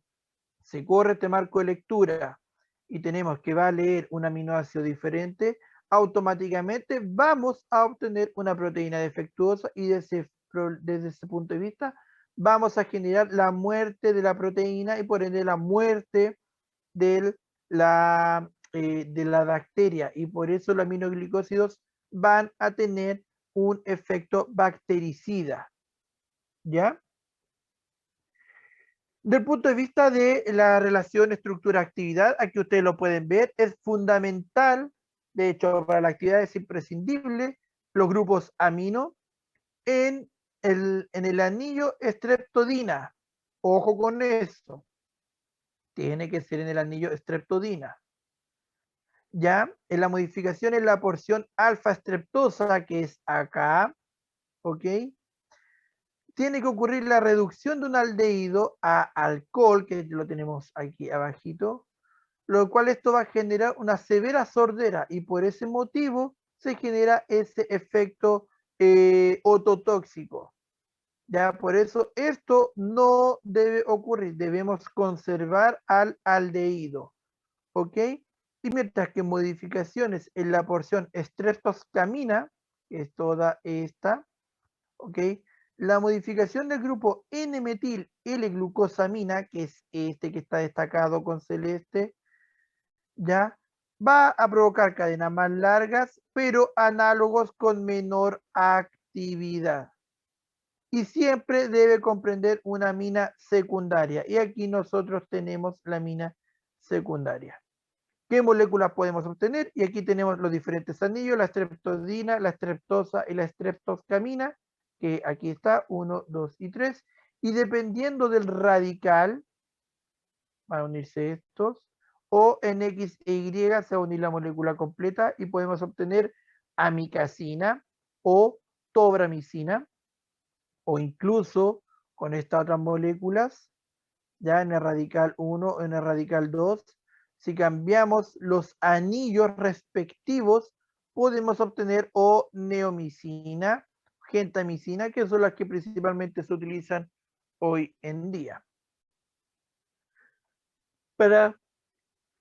se corre este marco de lectura y tenemos que va a leer un aminoácido diferente, automáticamente vamos a obtener una proteína defectuosa y desde ese punto de vista vamos a generar la muerte de la proteína y por ende la muerte de la bacteria, y por eso los aminoglicósidos van a tener un efecto bactericida, ¿ya? Del punto de vista de la relación estructura-actividad, aquí ustedes lo pueden ver, es fundamental, de hecho para la actividad es imprescindible, los grupos amino en el anillo streptodina. Ojo con eso, tiene que ser en el anillo streptodina. Ya, en la modificación en la porción alfa streptosa, que es acá, ¿ok? Tiene que ocurrir la reducción de un aldehído a alcohol, que lo tenemos aquí abajito, lo cual esto va a generar una severa sordera y por ese motivo se genera ese efecto ototóxico. Ya, por eso esto no debe ocurrir, debemos conservar al aldehído, ¿ok? Y mientras que modificaciones en la porción estreptoscamina, que es toda esta, ¿ok? La modificación del grupo N-metil L-glucosamina, que es este que está destacado con celeste, ya va a provocar cadenas más largas, pero análogos con menor actividad. Y siempre debe comprender una amina secundaria. Y aquí nosotros tenemos la amina secundaria. ¿Qué moléculas podemos obtener? Y aquí tenemos los diferentes anillos, la streptodina, la streptosa y la streptoscamina, que aquí está, 1, 2 y 3. Y dependiendo del radical, van a unirse estos, o en X e Y se va a unir la molécula completa y podemos obtener amicacina o tobramicina, o incluso con estas otras moléculas, ya en el radical 1 o en el radical 2, si cambiamos los anillos respectivos, podemos obtener o neomicina, gentamicina, que son las que principalmente se utilizan hoy en día. Para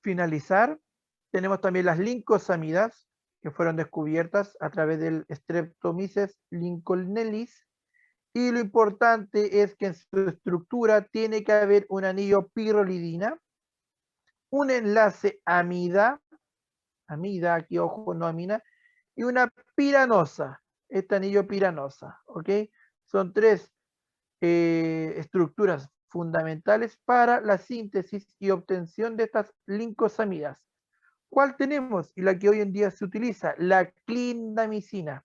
finalizar, tenemos también las lincosamidas, que fueron descubiertas a través del Streptomyces lincolnellis, y lo importante es que en su estructura tiene que haber un anillo pirrolidina, un enlace amida, aquí ojo, no amina, y una piranosa, este anillo piranosa, ¿ok? Son 3 estructuras fundamentales para la síntesis y obtención de estas lincosamidas. ¿Cuál tenemos? Y la que hoy en día se utiliza, la clindamicina,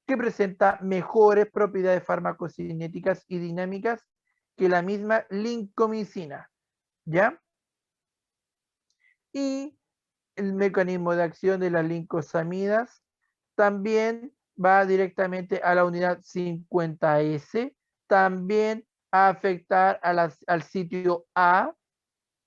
que presenta mejores propiedades farmacocinéticas y dinámicas que la misma lincomicina, ¿ya? Y el mecanismo de acción de las lincosamidas también va directamente a la unidad 50S, también a afectar al sitio A,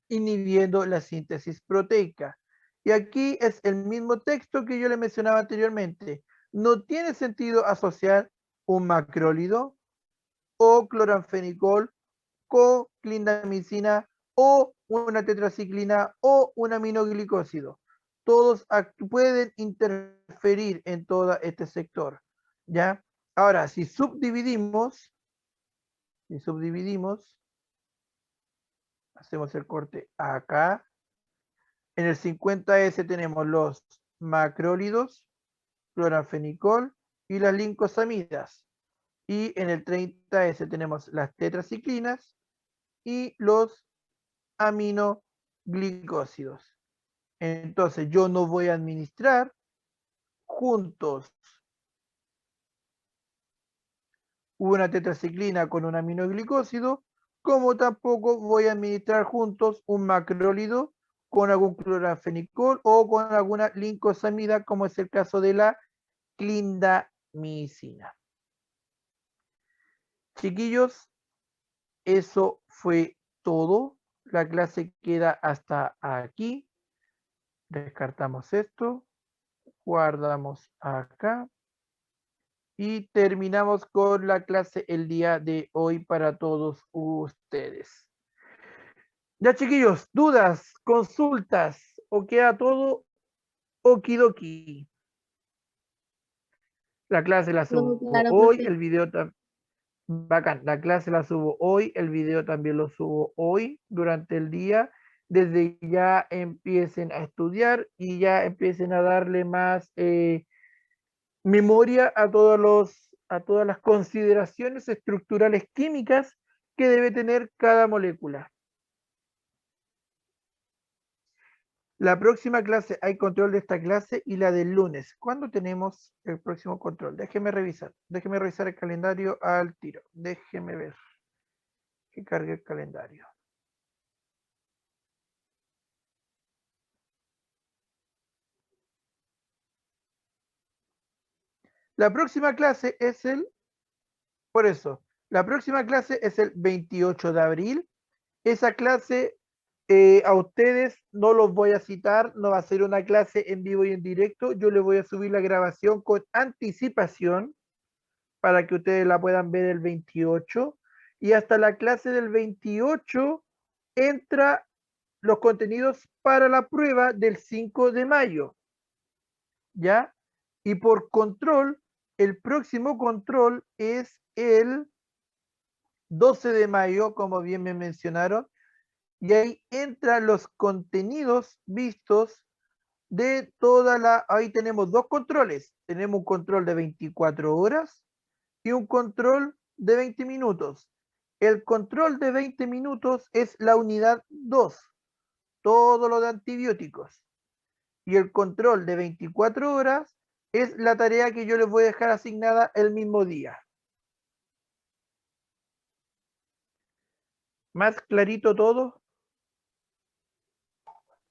inhibiendo la síntesis proteica. Y aquí es el mismo texto que yo le mencionaba anteriormente. No tiene sentido asociar un macrólido o cloranfenicol con clindamicina o una tetraciclina o un aminoglicósido. Todos pueden interferir en todo este sector, ¿ya? Ahora, si subdividimos, hacemos el corte acá, en el 50S tenemos los macrólidos, cloranfenicol y las lincosamidas. Y en el 30S tenemos las tetraciclinas y los aminoglicósidos. Entonces yo no voy a administrar juntos una tetraciclina con un aminoglicósido, como tampoco voy a administrar juntos un macrólido con algún cloranfenicol o con alguna lincosamida, como es el caso de la clindamicina. Chiquillos, eso fue todo. La clase queda hasta aquí. Descartamos esto, guardamos acá y terminamos con la clase el día de hoy para todos ustedes. Ya, chiquillos, dudas, consultas, o queda todo okidoki. La clase la Todo subo claro, hoy, profe. el video también. Bacán, la clase la subo hoy, el video también lo subo hoy durante el día. Desde ya empiecen a estudiar y ya empiecen a darle más memoria a todas las consideraciones estructurales químicas que debe tener cada molécula. La próxima clase, hay control de esta clase y la del lunes. ¿Cuándo tenemos el próximo control? Déjeme revisar el calendario al tiro. Déjeme ver que cargue el calendario. La próxima clase es la próxima clase es el 28 de abril. Esa clase a ustedes no los voy a citar, no va a ser una clase en vivo y en directo. Yo les voy a subir la grabación con anticipación para que ustedes la puedan ver el 28. Y hasta la clase del 28 entra los contenidos para la prueba del 5 de mayo. ¿Ya? Y por control, el próximo control es el 12 de mayo, como bien me mencionaron, y ahí entran los contenidos vistos de ahí tenemos dos controles, tenemos un control de 24 horas y un control de 20 minutos. El control de 20 minutos es la unidad 2, todo lo de antibióticos. Y el control de 24 horas es la tarea que yo les voy a dejar asignada el mismo día. ¿Más clarito todo?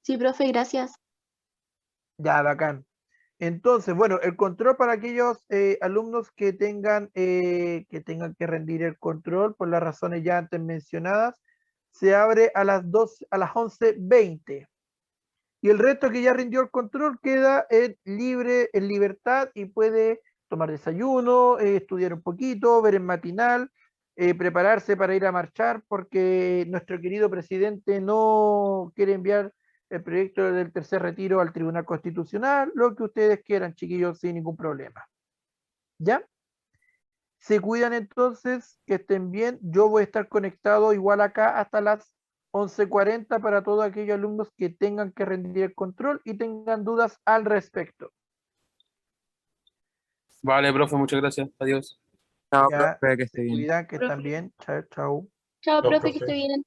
Sí, profe, gracias. Ya, bacán. Entonces, bueno, el control para aquellos alumnos que tengan que rendir el control por las razones ya antes mencionadas, se abre a las 11:20. Y el resto que ya rindió el control queda en libertad y puede tomar desayuno, estudiar un poquito, ver el matinal, prepararse para ir a marchar, porque nuestro querido presidente no quiere enviar el proyecto del tercer retiro al Tribunal Constitucional, lo que ustedes quieran, chiquillos, sin ningún problema. ¿Ya? Se cuidan entonces, que estén bien. Yo voy a estar conectado igual acá hasta las 11:40 para todos aquellos alumnos que tengan que rendir el control y tengan dudas al respecto. Vale, profe, muchas gracias. Adiós. Chao, Ya, profe, que esté se bien. cuidan, que están Profe. bien. Chao, chao. Chao, Chao, profe, que profe. esté bien.